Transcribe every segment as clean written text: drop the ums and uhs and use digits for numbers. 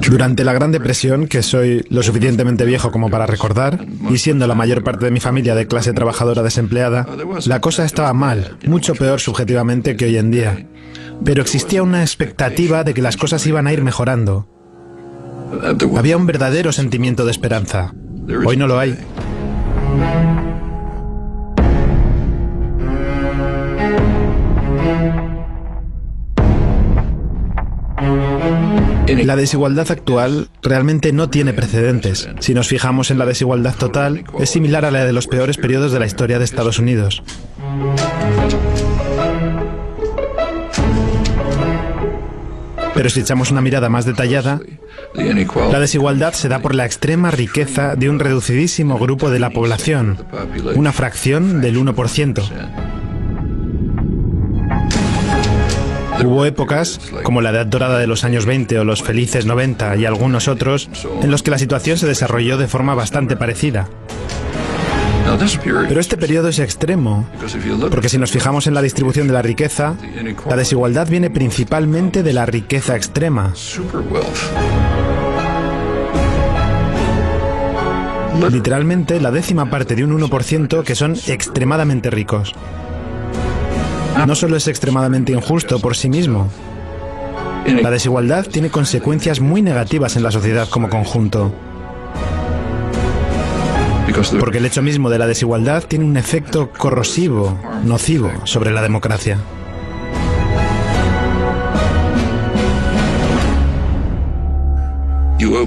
Durante la Gran Depresión, que soy lo suficientemente viejo como para recordar, y siendo la mayor parte de mi familia de clase trabajadora desempleada, la cosa estaba mal, mucho peor subjetivamente que hoy en día. Pero existía una expectativa de que las cosas iban a ir mejorando. Había un verdadero sentimiento de esperanza. Hoy no lo hay. La desigualdad actual realmente no tiene precedentes. Si nos fijamos en la desigualdad total, es similar a la de los peores periodos de la historia de Estados Unidos. Pero si echamos una mirada más detallada, la desigualdad se da por la extrema riqueza de un reducidísimo grupo de la población, una fracción del 1%. Hubo épocas, como la Edad Dorada de los años 20 o los felices 90 y algunos otros, en los que la situación se desarrolló de forma bastante parecida. Pero este periodo es extremo, porque si nos fijamos en la distribución de la riqueza, la desigualdad viene principalmente de la riqueza extrema. Literalmente la décima parte de un 1% que son extremadamente ricos. No solo es extremadamente injusto por sí mismo. La desigualdad tiene consecuencias muy negativas en la sociedad como conjunto. Porque el hecho mismo de la desigualdad tiene un efecto corrosivo, nocivo, sobre la democracia.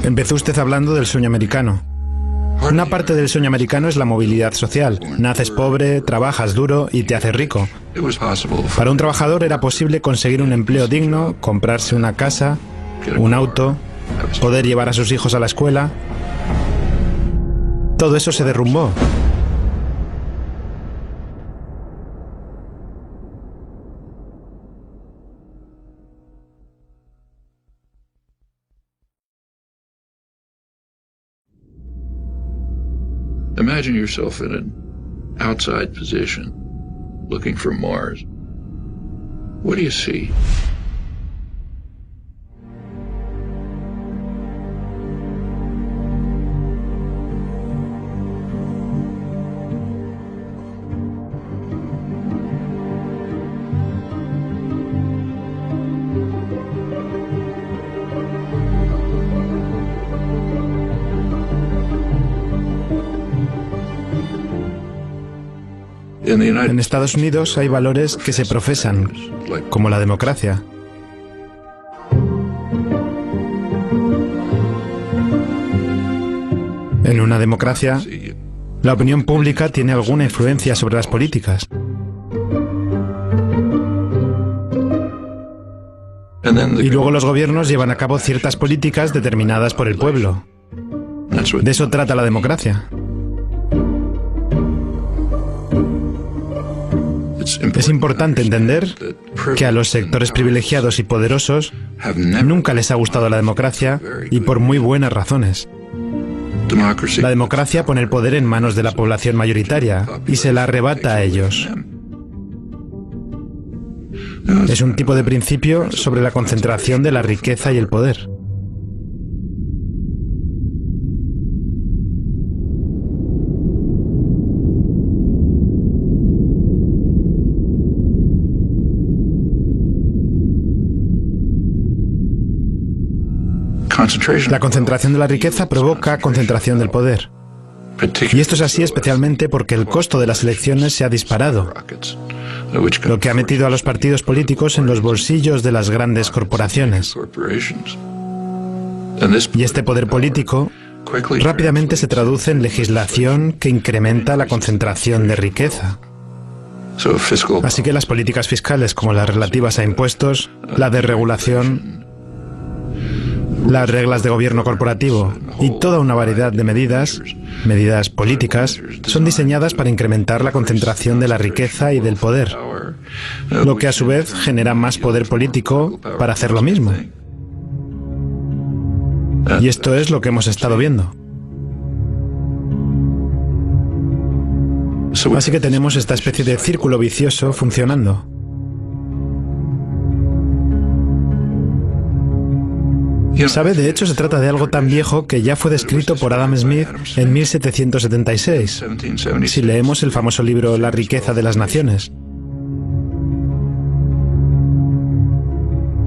Empezó usted hablando del sueño americano. Una parte del sueño americano es la movilidad social. Naces pobre, trabajas duro y te haces rico. Para un trabajador era posible conseguir un empleo digno, comprarse una casa, un auto, poder llevar a sus hijos a la escuela. Todo eso se derrumbó. Imagine yourself in an outside position, looking for Mars. What do you see? En Estados Unidos hay valores que se profesan, como la democracia. En una democracia, la opinión pública tiene alguna influencia sobre las políticas. Y luego los gobiernos llevan a cabo ciertas políticas determinadas por el pueblo. De eso trata la democracia. Es importante entender que a los sectores privilegiados y poderosos nunca les ha gustado la democracia y por muy buenas razones. La democracia pone el poder en manos de la población mayoritaria y se la arrebata a ellos. Es un tipo de principio sobre la concentración de la riqueza y el poder. La concentración de la riqueza provoca concentración del poder. Y esto es así especialmente porque el costo de las elecciones se ha disparado, lo que ha metido a los partidos políticos en los bolsillos de las grandes corporaciones. Y este poder político rápidamente se traduce en legislación que incrementa la concentración de riqueza. Así que las políticas fiscales como las relativas a impuestos, la desregulación, las reglas de gobierno corporativo y toda una variedad de medidas políticas, son diseñadas para incrementar la concentración de la riqueza y del poder, lo que a su vez genera más poder político para hacer lo mismo. Y esto es lo que hemos estado viendo. Así que tenemos esta especie de círculo vicioso funcionando. ¿Sabe? De hecho, se trata de algo tan viejo que ya fue descrito por Adam Smith en 1776, si leemos el famoso libro La riqueza de las naciones.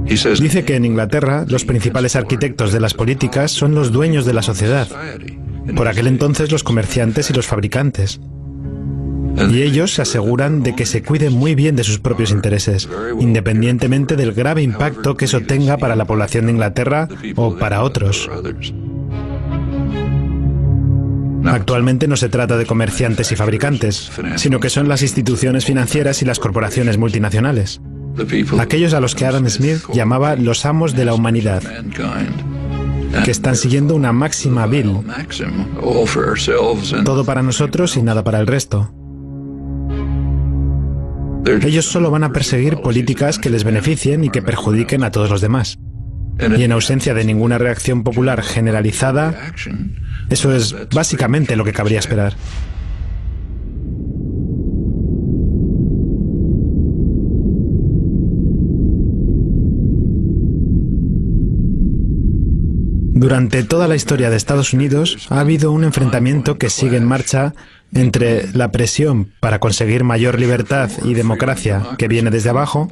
Dice que en Inglaterra los principales arquitectos de las políticas son los dueños de la sociedad, por aquel entonces los comerciantes y los fabricantes. Y ellos se aseguran de que se cuiden muy bien de sus propios intereses, independientemente del grave impacto que eso tenga para la población de Inglaterra o para otros. Actualmente no se trata de comerciantes y fabricantes, sino que son las instituciones financieras y las corporaciones multinacionales. Aquellos a los que Adam Smith llamaba los amos de la humanidad, que están siguiendo una máxima vil: todo para nosotros y nada para el resto. Ellos solo van a perseguir políticas que les beneficien y que perjudiquen a todos los demás. Y en ausencia de ninguna reacción popular generalizada, eso es básicamente lo que cabría esperar. Durante toda la historia de Estados Unidos ha habido un enfrentamiento que sigue en marcha entre la presión para conseguir mayor libertad y democracia que viene desde abajo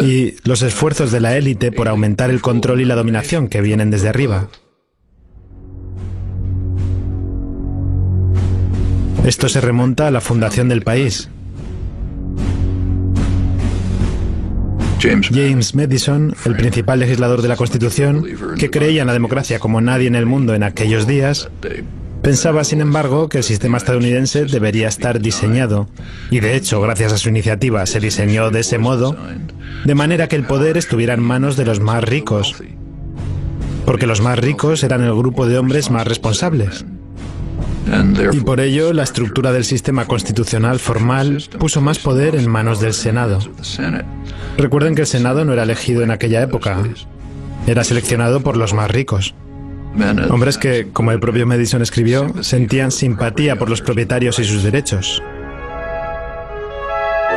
y los esfuerzos de la élite por aumentar el control y la dominación que vienen desde arriba. Esto se remonta a la fundación del país. James Madison, el principal legislador de la Constitución, que creía en la democracia como nadie en el mundo en aquellos días, pensaba, sin embargo, que el sistema estadounidense debería estar diseñado, y de hecho, gracias a su iniciativa, se diseñó de ese modo, de manera que el poder estuviera en manos de los más ricos, porque los más ricos eran el grupo de hombres más responsables. Y por ello, la estructura del sistema constitucional formal puso más poder en manos del Senado. Recuerden que el Senado no era elegido en aquella época, era seleccionado por los más ricos. Hombres que, como el propio Madison escribió, sentían simpatía por los propietarios y sus derechos.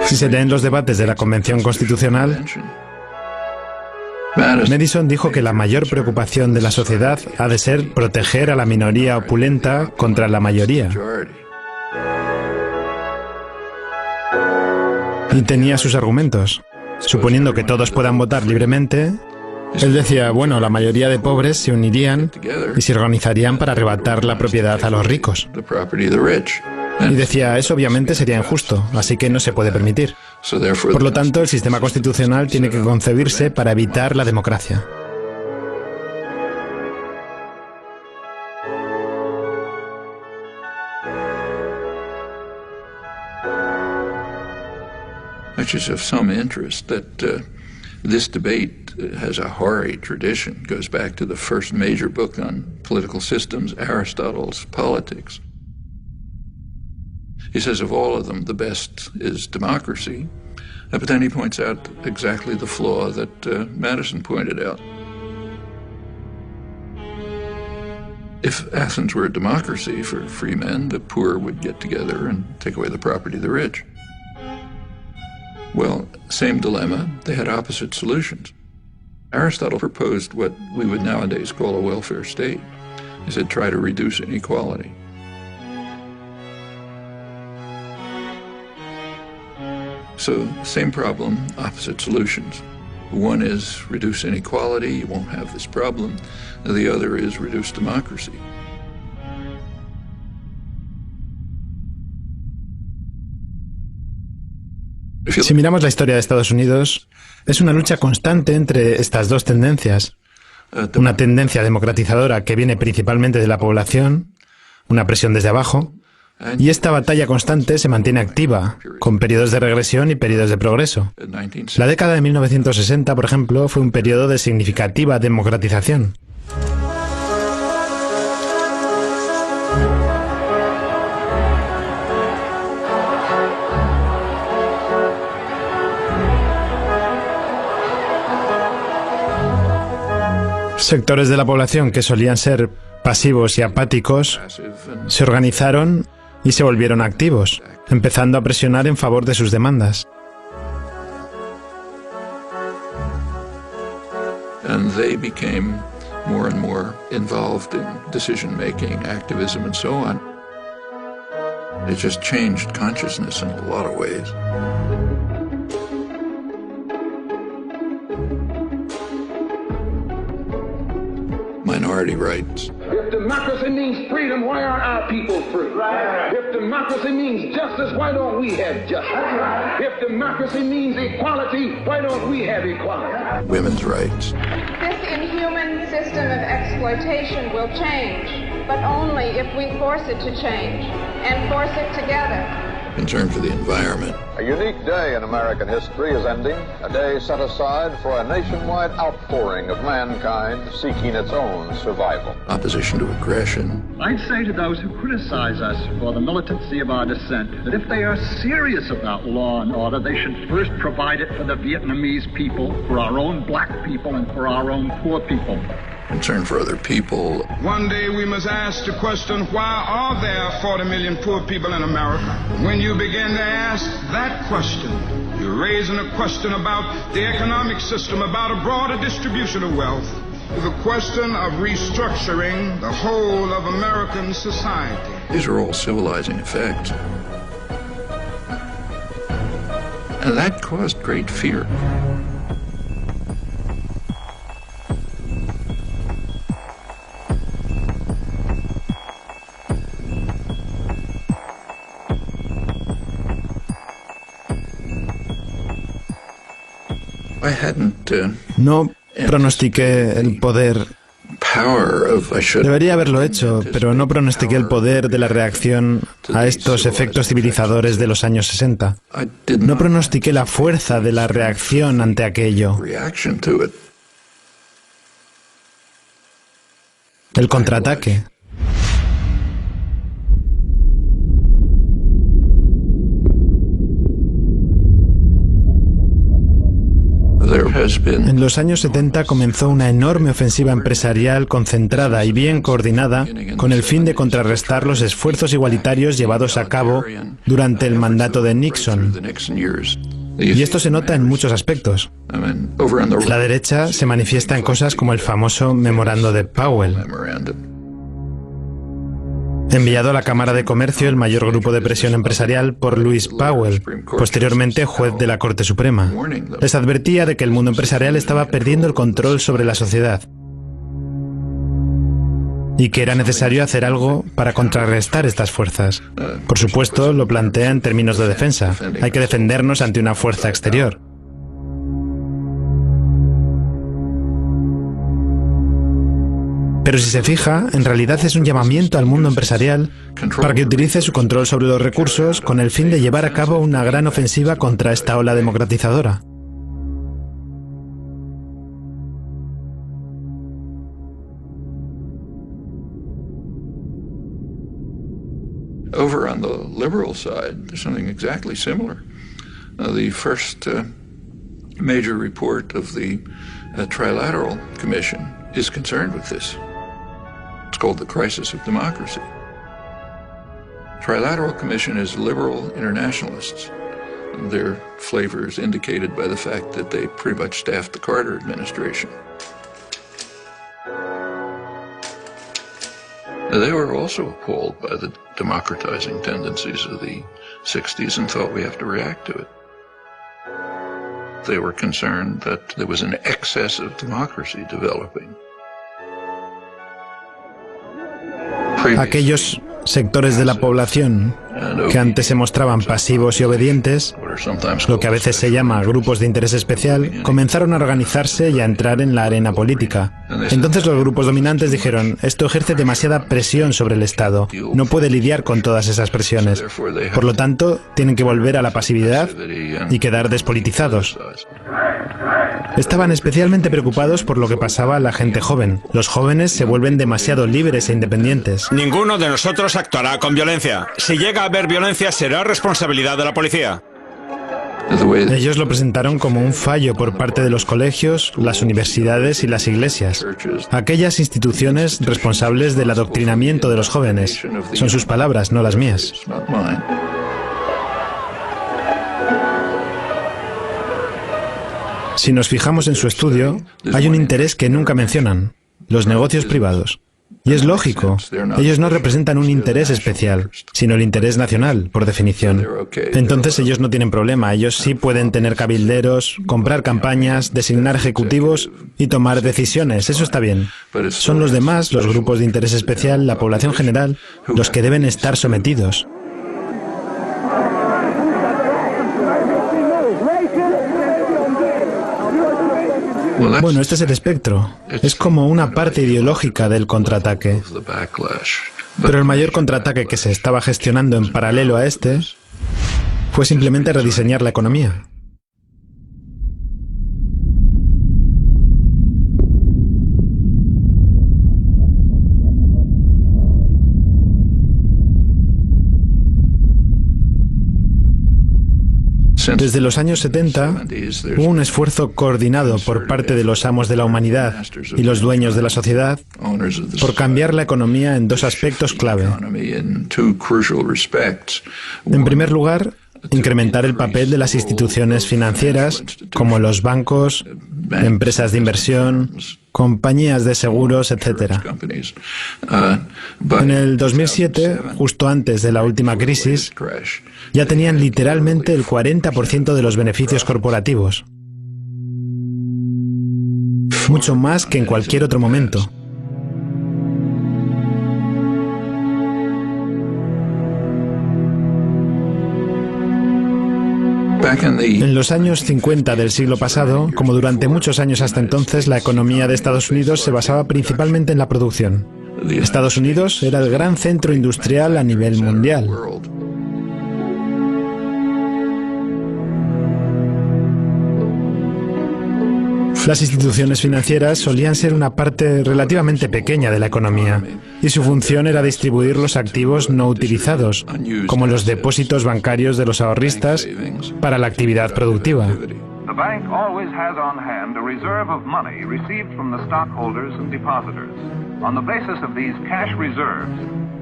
Si se leen los debates de la Convención Constitucional, Madison dijo que la mayor preocupación de la sociedad ha de ser proteger a la minoría opulenta contra la mayoría. Y tenía sus argumentos. Suponiendo que todos puedan votar libremente, él decía, bueno, la mayoría de pobres se unirían y se organizarían para arrebatar la propiedad a los ricos. Y decía, eso obviamente sería injusto, así que no se puede permitir. Por lo tanto, el sistema constitucional tiene que concebirse para evitar la democracia. Which is of some interest that this debate has a hoary tradition, goes back to the first major book on political systems, Aristotle's Politics. He says of all of them, the best is democracy, but then he points out exactly the flaw that Madison pointed out. If Athens were a democracy for free men, the poor would get together and take away the property of the rich. Well, same dilemma, they had opposite solutions. Aristotle proposed what we would nowadays call a welfare state. He said, try to reduce inequality. So, same problem, opposite solutions. One is reduce inequality, you won't have this problem. The other is reduce democracy. Si miramos la historia de Estados Unidos, es una lucha constante entre estas dos tendencias. Una tendencia democratizadora que viene principalmente de la población, una presión desde abajo, y esta batalla constante se mantiene activa, con periodos de regresión y periodos de progreso. La década de 1960, por ejemplo, fue un periodo de significativa democratización. Sectores de la población que solían ser pasivos y apáticos se organizaron y se volvieron activos, empezando a presionar en favor de sus demandas. and they became more and more involved in decision-making, activism, and so on. It just changed consciousness in a lot of ways. Minority rights. If democracy means freedom, why aren't our people free? Right. If democracy means justice, why don't we have justice? Right. If democracy means equality, why don't we have equality? Women's rights. This inhuman system of exploitation will change, but only if we force it to change, and force it together. Concern for the environment. A unique day in American history is ending, a day set aside for a nationwide outpouring of mankind seeking its own survival. Opposition to aggression. I'd say to those who criticize us for the militancy of our dissent that if they are serious about law and order, they should first provide it for the Vietnamese people, for our own black people, and for our own poor people. Concern for other people. One day we must ask the question, why are there 40 million poor people in America? When you begin to ask that question, you're raising a question about the economic system, about a broader distribution of wealth, the question of restructuring the whole of American society. These are all civilizing effects. And that caused great fear. No pronostiqué el poder. Debería haberlo hecho, pero no pronostiqué el poder de la reacción a estos efectos civilizadores de los años 60. No pronostiqué la fuerza de la reacción ante aquello. El contraataque. En los años 70 comenzó una enorme ofensiva empresarial concentrada y bien coordinada con el fin de contrarrestar los esfuerzos igualitarios llevados a cabo durante el mandato de Nixon. Y esto se nota en muchos aspectos. La derecha se manifiesta en cosas como el famoso memorando de Powell. Enviado a la Cámara de Comercio, el mayor grupo de presión empresarial, por Louis Powell, posteriormente juez de la Corte Suprema. Les advertía de que el mundo empresarial estaba perdiendo el control sobre la sociedad y que era necesario hacer algo para contrarrestar estas fuerzas. Por supuesto, lo plantea en términos de defensa. Hay que defendernos ante una fuerza exterior. Pero si se fija, en realidad es un llamamiento al mundo empresarial para que utilice su control sobre los recursos con el fin de llevar a cabo una gran ofensiva contra esta ola democratizadora. Over on the liberal side, there's something exactly similar. The first major report of the Trilateral Commission is concerned with this. It's called the Crisis of Democracy. Trilateral Commission is liberal internationalists. Their flavor is indicated by the fact that they pretty much staffed the Carter administration. They were also appalled by the democratizing tendencies of the 60s and thought we have to react to it. They were concerned that there was an excess of democracy developing. Aquellos sectores de la población que antes se mostraban pasivos y obedientes, lo que a veces se llama grupos de interés especial, comenzaron a organizarse y a entrar en la arena política. Entonces los grupos dominantes dijeron, esto ejerce demasiada presión sobre el Estado, no puede lidiar con todas esas presiones. Por lo tanto, tienen que volver a la pasividad y quedar despolitizados. Estaban especialmente preocupados por lo que pasaba a la gente joven. Los jóvenes se vuelven demasiado libres e independientes. Ninguno de nosotros actuará con violencia. Si llega a haber violencia, será responsabilidad de la policía. Ellos lo presentaron como un fallo por parte de los colegios, las universidades y las iglesias. Aquellas instituciones responsables del adoctrinamiento de los jóvenes. Son sus palabras, no las mías. Si nos fijamos en su estudio, hay un interés que nunca mencionan: los negocios privados. Y es lógico, ellos no representan un interés especial, sino el interés nacional, por definición. Entonces ellos no tienen problema, ellos sí pueden tener cabilderos, comprar campañas, designar ejecutivos y tomar decisiones, eso está bien. Son los demás, los grupos de interés especial, la población general, los que deben estar sometidos. Bueno, este es el espectro. Es como una parte ideológica del contraataque. Pero el mayor contraataque que se estaba gestionando en paralelo a este fue simplemente rediseñar la economía. Desde los años 70 hubo un esfuerzo coordinado por parte de los amos de la humanidad y los dueños de la sociedad por cambiar la economía en dos aspectos clave. En primer lugar, incrementar el papel de las instituciones financieras como los bancos, empresas de inversión, compañías de seguros, etc. En el 2007, justo antes de la última crisis, ya tenían literalmente el 40% de los beneficios corporativos. Mucho más que en cualquier otro momento. En los años 50 del siglo pasado, como durante muchos años hasta entonces, la economía de Estados Unidos se basaba principalmente en la producción. Estados Unidos era el gran centro industrial a nivel mundial. Las instituciones financieras solían ser una parte relativamente pequeña de la economía, y su función era distribuir los activos no utilizados, como los depósitos bancarios de los ahorristas, para la actividad productiva. The bank always has on hand a reserve of money received from the stockholders and depositors. On the basis of these cash reserves,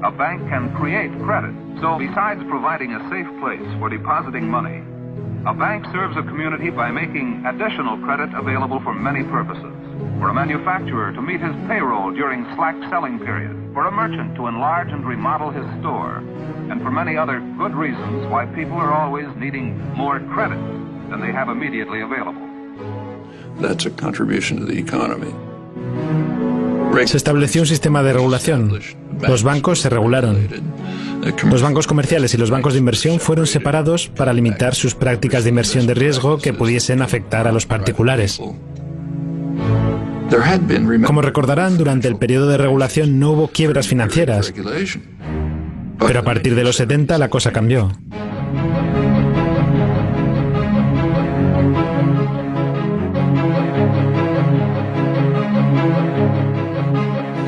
a bank can create credit. So besides providing a safe place for depositing money, a bank serves a community by making additional credit available for many purposes. For a manufacturer to meet his payroll during slack selling period, for a merchant to enlarge and remodel his store, and for many other good reasons why people are always needing more credit than they have immediately available. That's a contribution to the economy. Se estableció un sistema de regulación. Los bancos se regularon. Los bancos comerciales y los bancos de inversión fueron separados para limitar sus prácticas de inversión de riesgo que pudiesen afectar a los particulares. Como recordarán, durante el periodo de regulación no hubo quiebras financieras, pero a partir de los 70 la cosa cambió.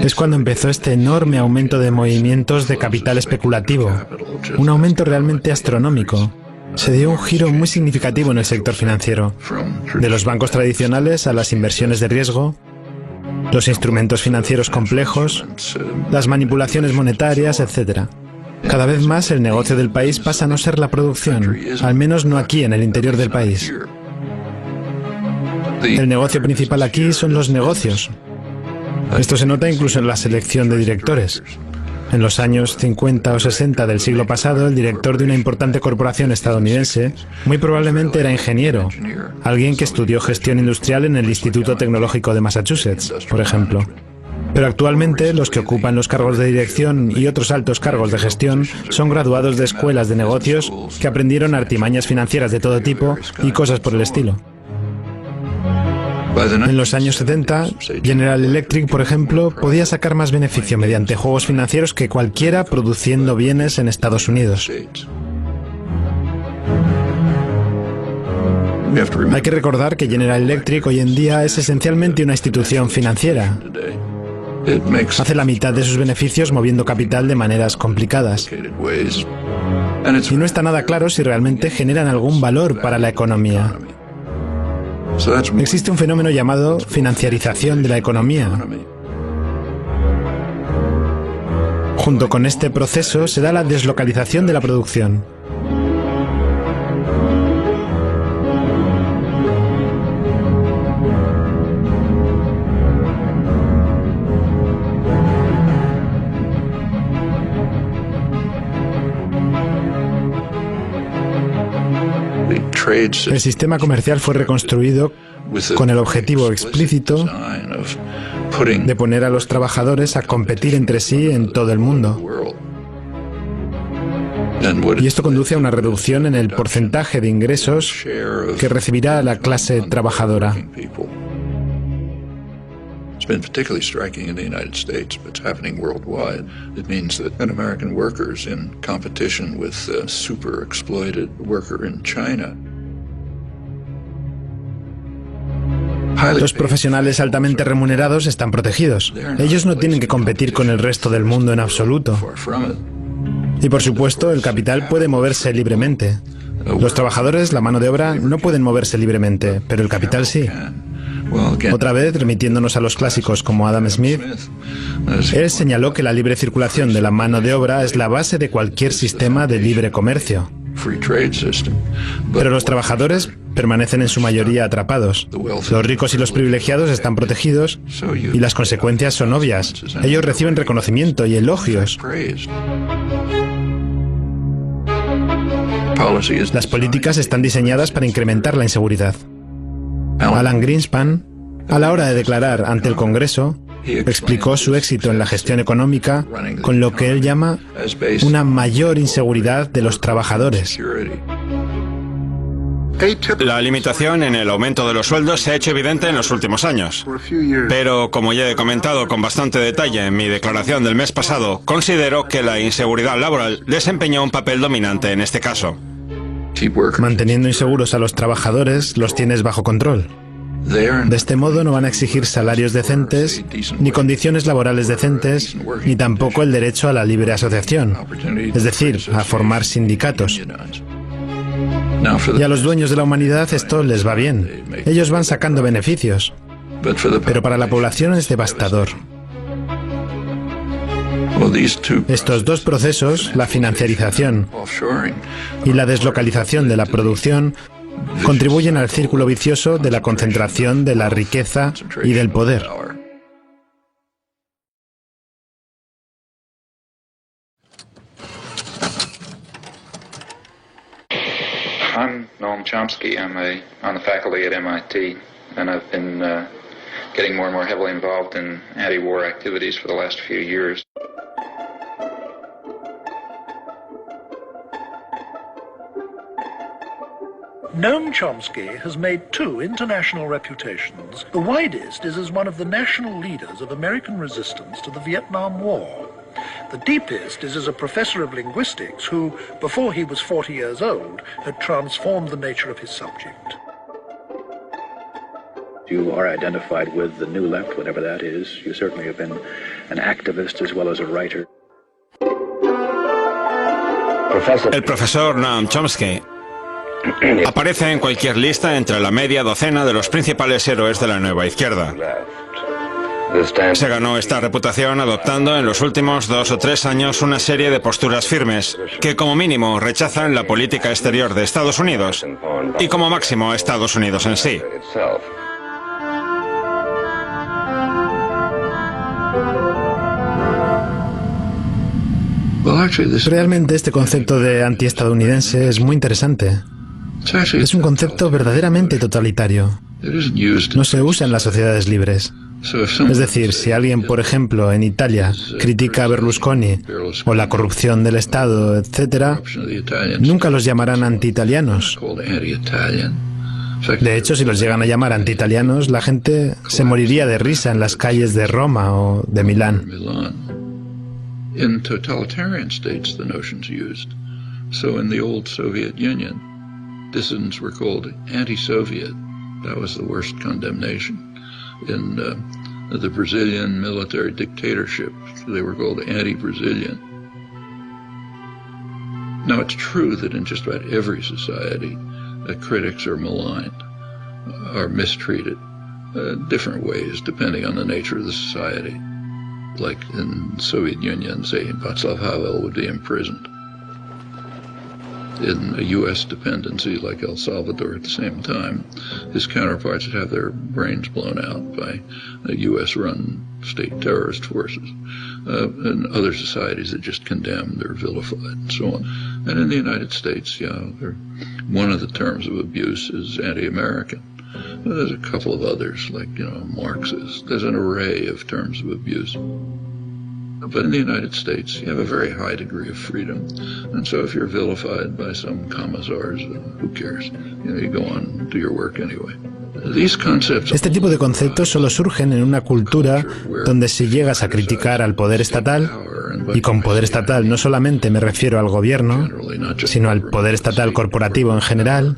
Es cuando empezó este enorme aumento de movimientos de capital especulativo, un aumento realmente astronómico. Se dio un giro muy significativo en el sector financiero, de los bancos tradicionales a las inversiones de riesgo, los instrumentos financieros complejos, las manipulaciones monetarias, etc. Cada vez más el negocio del país pasa a no ser la producción, al menos no aquí en el interior del país. El negocio principal aquí son los negocios. Esto se nota incluso en la selección de directores. En los años 50 o 60 del siglo pasado, el director de una importante corporación estadounidense muy probablemente era ingeniero, alguien que estudió gestión industrial en el Instituto Tecnológico de Massachusetts, por ejemplo. Pero actualmente los que ocupan los cargos de dirección y otros altos cargos de gestión son graduados de escuelas de negocios que aprendieron artimañas financieras de todo tipo y cosas por el estilo. En los años 70, General Electric, por ejemplo, podía sacar más beneficio mediante juegos financieros que cualquiera produciendo bienes en Estados Unidos. Hay que recordar que General Electric hoy en día es esencialmente una institución financiera. Hace la mitad de sus beneficios moviendo capital de maneras complicadas. Y no está nada claro si realmente generan algún valor para la economía. Existe un fenómeno llamado financiarización de la economía. Junto con este proceso se da la deslocalización de la producción. El sistema comercial fue reconstruido con el objetivo explícito de poner a los trabajadores a competir entre sí en todo el mundo. Y esto conduce a una reducción en el porcentaje de ingresos que recibirá la clase trabajadora. It's been particularly striking in the United States, but it's happening worldwide. It means that an American worker is in competition with a super exploited worker in China. Los profesionales altamente remunerados están protegidos. Ellos no tienen que competir con el resto del mundo en absoluto. Y por supuesto, el capital puede moverse libremente. Los trabajadores, la mano de obra, no pueden moverse libremente, pero el capital sí. Otra vez, remitiéndonos a los clásicos como Adam Smith, él señaló que la libre circulación de la mano de obra es la base de cualquier sistema de libre comercio. Pero los trabajadores permanecen en su mayoría atrapados. Los ricos y los privilegiados están protegidos y las consecuencias son obvias. Ellos reciben reconocimiento y elogios. Las políticas están diseñadas para incrementar la inseguridad. Alan Greenspan, a la hora de declarar ante el Congreso, explicó su éxito en la gestión económica con lo que él llama una mayor inseguridad de los trabajadores. La limitación en el aumento de los sueldos se ha hecho evidente en los últimos años. Pero, como ya he comentado con bastante detalle en mi declaración del mes pasado, considero que la inseguridad laboral desempeñó un papel dominante en este caso. Manteniendo inseguros a los trabajadores, los tienes bajo control. De este modo no van a exigir salarios decentes, ni condiciones laborales decentes, ni tampoco el derecho a la libre asociación, es decir, a formar sindicatos. Y a los dueños de la humanidad esto les va bien. Ellos van sacando beneficios. Pero para la población es devastador. Estos dos procesos, la financiarización y la deslocalización de la producción, contribuyen al círculo vicioso de la concentración de la riqueza y del poder. I'm Noam Chomsky. I'm on the faculty at MIT, and I've been getting more and more heavily involved in anti-war activities for the last few years. Noam Chomsky has made two international reputations. The widest is as one of the national leaders of American resistance to the Vietnam War. The deepest is as a professor of linguistics who, before he was 40 years old, had transformed the nature of his subject. You are identified with the New Left, whatever that is. You certainly have been an activist as well as a writer. El profesor Noam Chomsky aparece en cualquier lista entre la media docena de los principales héroes de la nueva izquierda. Se ganó esta reputación adoptando en los últimos 2 o 3 años una serie de posturas firmes que como mínimo rechazan la política exterior de Estados Unidos y como máximo a Estados Unidos en sí. Realmente este concepto de antiestadounidense es muy interesante. Es un concepto verdaderamente totalitario. No se usa en las sociedades libres. Es decir, si alguien, por ejemplo, en Italia, critica a Berlusconi o la corrupción del Estado, etc., nunca los llamarán anti-italianos. De hecho, si los llegan a llamar anti-italianos, la gente se moriría de risa en las calles de Roma o de Milán. In totalitarian states, the notion's used. So in the old Soviet Union, dissidents were called anti-Soviet. That was the worst condemnation. In the Brazilian military dictatorship, they were called anti-Brazilian. Now, it's true that in just about every society, critics are maligned, are mistreated, different ways depending on the nature of the society. Like in the Soviet Union, say, Václav Havel would be imprisoned. In a U.S. dependency like El Salvador at the same time, his counterparts would have their brains blown out by U.S.-run state terrorist forces. In other societies, they're just condemned, they're vilified, and so on. And in the United States, one of the terms of abuse is anti-American. There's a couple of others, like, Marxist. There's an array of terms of abuse. But in the United States, you have a very high degree of freedom. And so if you're vilified by some commissars, who cares? You go on and do your work anyway. Este tipo de conceptos solo surgen en una cultura donde si llegas a criticar al poder estatal, y con poder estatal no solamente me refiero al gobierno, sino al poder estatal corporativo en general,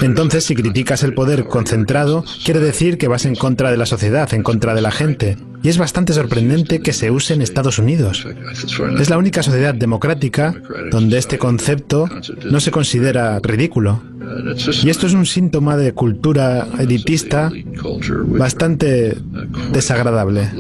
entonces si criticas el poder concentrado, quiere decir que vas en contra de la sociedad, en contra de la gente. Y es bastante sorprendente que se use en Estados Unidos. Es la única sociedad democrática donde este concepto no se considera ridículo. Y esto es un síntoma de cultura elitista bastante desagradable.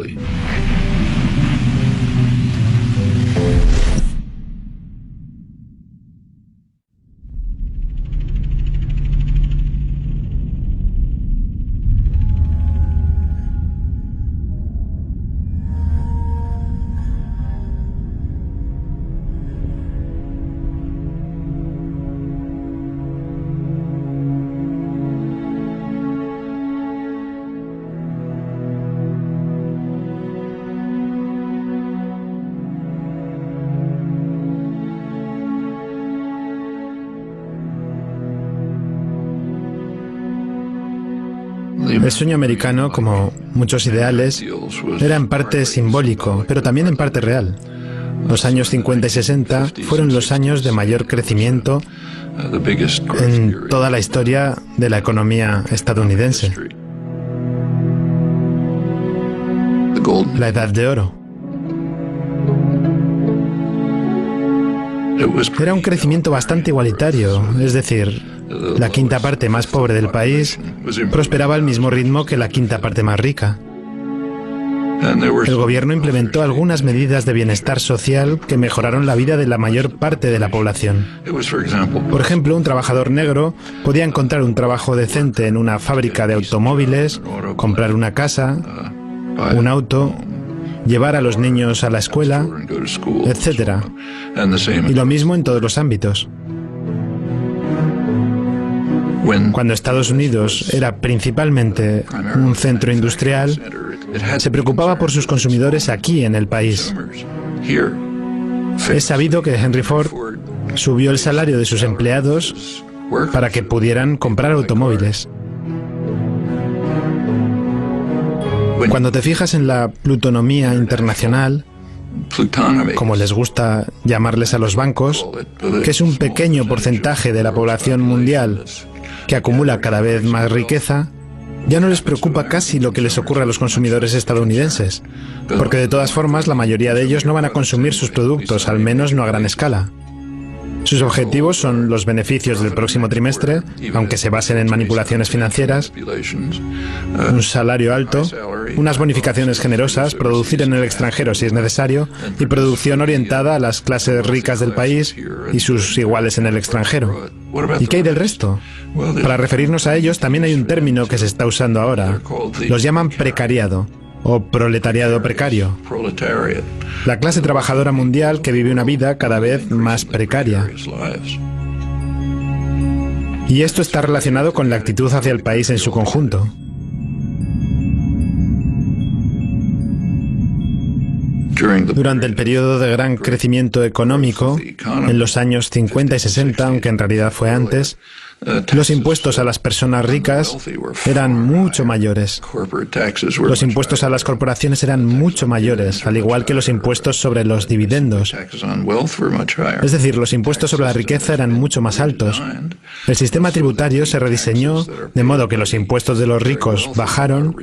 El sueño americano, como muchos ideales, era en parte simbólico, pero también en parte real. Los años 50 y 60 fueron los años de mayor crecimiento en toda la historia de la economía estadounidense. La Edad de Oro. Era un crecimiento bastante igualitario, es decir, la quinta parte más pobre del país prosperaba al mismo ritmo que la quinta parte más rica. El gobierno implementó algunas medidas de bienestar social que mejoraron la vida de la mayor parte de la población. Por ejemplo, un trabajador negro podía encontrar un trabajo decente en una fábrica de automóviles, comprar una casa, un auto, llevar a los niños a la escuela, etc. Y lo mismo en todos los ámbitos. Cuando Estados Unidos era principalmente un centro industrial, se preocupaba por sus consumidores aquí en el país. Es sabido que Henry Ford subió el salario de sus empleados para que pudieran comprar automóviles. Cuando te fijas en la plutonomía internacional, como les gusta llamarles a los bancos, que es un pequeño porcentaje de la población mundial que acumula cada vez más riqueza, ya no les preocupa casi lo que les ocurre a los consumidores estadounidenses, porque de todas formas la mayoría de ellos no van a consumir sus productos, al menos no a gran escala. Sus objetivos son los beneficios del próximo trimestre, aunque se basen en manipulaciones financieras, un salario alto, unas bonificaciones generosas, producir en el extranjero si es necesario, y producción orientada a las clases ricas del país y sus iguales en el extranjero. ¿Y qué hay del resto? Para referirnos a ellos también hay un término que se está usando ahora. Los llaman precariado o proletariado precario. La clase trabajadora mundial que vive una vida cada vez más precaria. Y esto está relacionado con la actitud hacia el país en su conjunto. Durante el periodo de gran crecimiento económico, en los años 50 y 60, aunque en realidad fue antes, los impuestos a las personas ricas eran mucho mayores. Los impuestos a las corporaciones eran mucho mayores, al igual que los impuestos sobre los dividendos. Es decir, los impuestos sobre la riqueza eran mucho más altos. El sistema tributario se rediseñó de modo que los impuestos de los ricos bajaron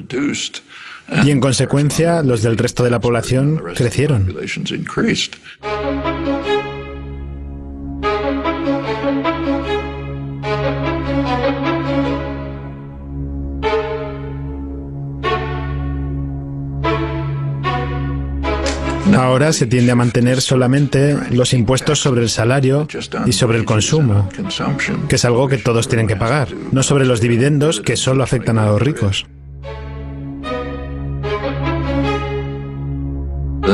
y, en consecuencia, los del resto de la población crecieron. Ahora se tiende a mantener solamente los impuestos sobre el salario y sobre el consumo, que es algo que todos tienen que pagar, no sobre los dividendos que solo afectan a los ricos.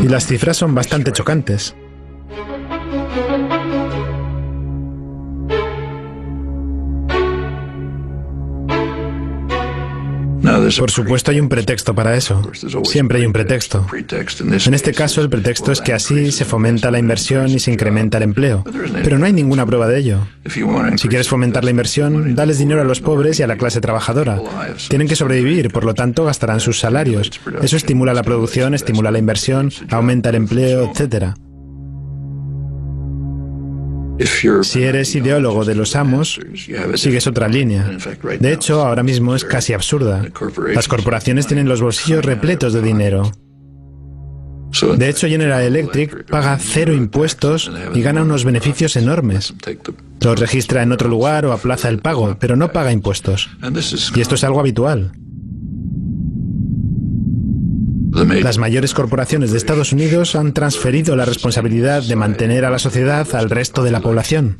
Y las cifras son bastante chocantes. Por supuesto hay un pretexto para eso. Siempre hay un pretexto. En este caso el pretexto es que así se fomenta la inversión y se incrementa el empleo. Pero no hay ninguna prueba de ello. Si quieres fomentar la inversión, dales dinero a los pobres y a la clase trabajadora. Tienen que sobrevivir, por lo tanto gastarán sus salarios. Eso estimula la producción, estimula la inversión, aumenta el empleo, etc. Si eres ideólogo de los amos, sigues otra línea. De hecho, ahora mismo es casi absurda. Las corporaciones tienen los bolsillos repletos de dinero. De hecho, General Electric paga 0 impuestos y gana unos beneficios enormes. Los registra en otro lugar o aplaza el pago, pero no paga impuestos. Y esto es algo habitual. Las mayores corporaciones de Estados Unidos han transferido la responsabilidad de mantener a la sociedad al resto de la población.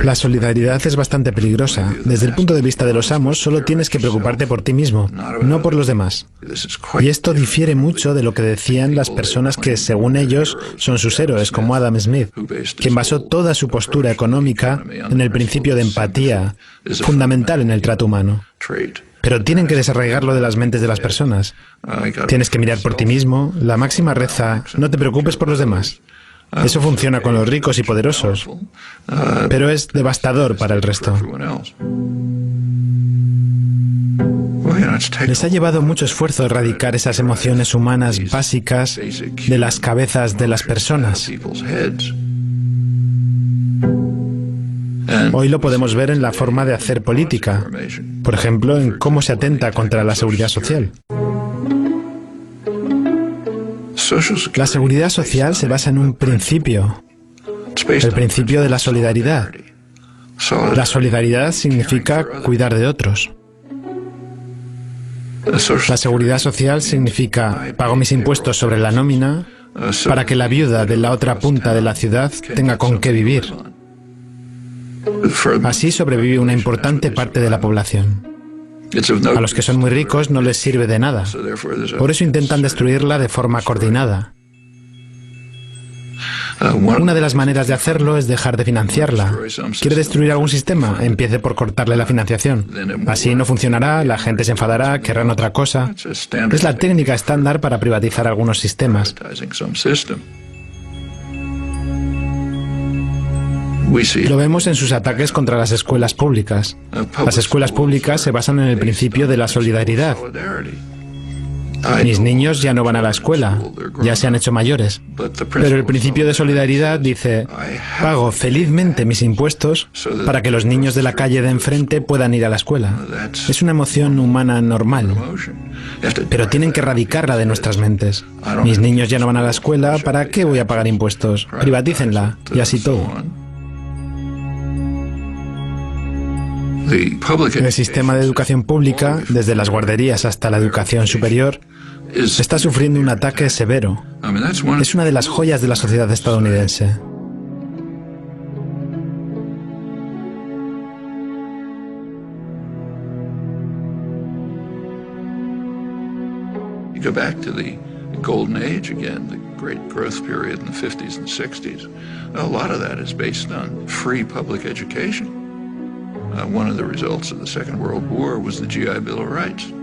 La solidaridad es bastante peligrosa. Desde el punto de vista de los amos, solo tienes que preocuparte por ti mismo, no por los demás. Y esto difiere mucho de lo que decían las personas que, según ellos, son sus héroes, como Adam Smith, quien basó toda su postura económica en el principio de empatía, fundamental en el trato humano. Pero tienen que desarraigarlo de las mentes de las personas. Tienes que mirar por ti mismo. La máxima reza, no te preocupes por los demás. Eso funciona con los ricos y poderosos, pero es devastador para el resto. Les ha llevado mucho esfuerzo erradicar esas emociones humanas básicas de las cabezas de las personas. Hoy lo podemos ver en la forma de hacer política, por ejemplo, en cómo se atenta contra la seguridad social. La seguridad social se basa en un principio, el principio de la solidaridad. La solidaridad significa cuidar de otros. La seguridad social significa pago mis impuestos sobre la nómina para que la viuda de la otra punta de la ciudad tenga con qué vivir. Así sobrevive una importante parte de la población. A los que son muy ricos no les sirve de nada. Por eso intentan destruirla de forma coordinada. Una de las maneras de hacerlo es dejar de financiarla. ¿Quiere destruir algún sistema? Empiece por cortarle la financiación. Así no funcionará, la gente se enfadará, querrán otra cosa. Es la técnica estándar para privatizar algunos sistemas. Lo vemos en sus ataques contra las escuelas públicas. Las escuelas públicas se basan en el principio de la solidaridad. Mis niños ya no van a la escuela, ya se han hecho mayores. Pero el principio de solidaridad dice, pago felizmente mis impuestos para que los niños de la calle de enfrente puedan ir a la escuela. Es una emoción humana normal, pero tienen que erradicarla de nuestras mentes. Mis niños ya no van a la escuela, ¿para qué voy a pagar impuestos? Privatícenla, y así todo. El sistema de educación pública, desde las guarderías hasta la educación superior, está sufriendo un ataque severo. Es una de las joyas de la sociedad estadounidense. You go back to the golden age again, the great growth period in the 50s and 60s. A lot of that is based on free public education. One of the results of the Second World War was the GI Bill of Rights,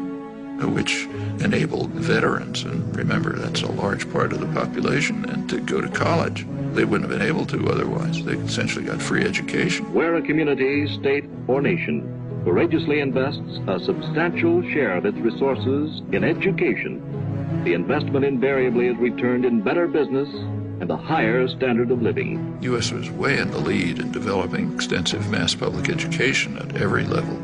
which enabled veterans, and remember that's a large part of the population, and to go to college. They wouldn't have been able to otherwise. They essentially got free education. Where a community, state, or nation courageously invests a substantial share of its resources in education, the investment invariably is returned in better business and a higher standard of living. The U.S. was way in the lead in developing extensive mass public education at every level.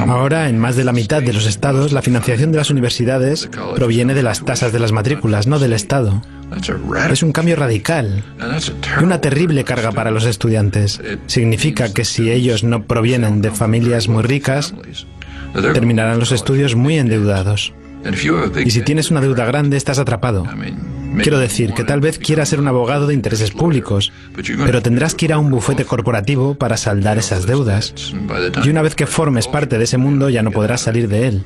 Ahora, en más de la mitad de los estados, la financiación de las universidades proviene de las tasas de las matrículas, no del Estado. Es un cambio radical y una terrible carga para los estudiantes. Significa que si ellos no provienen de familias muy ricas, terminarán los estudios muy endeudados. Y si tienes una deuda grande, estás atrapado. Quiero decir que tal vez quieras ser un abogado de intereses públicos, pero tendrás que ir a un bufete corporativo para saldar esas deudas. Y una vez que formes parte de ese mundo, ya no podrás salir de él.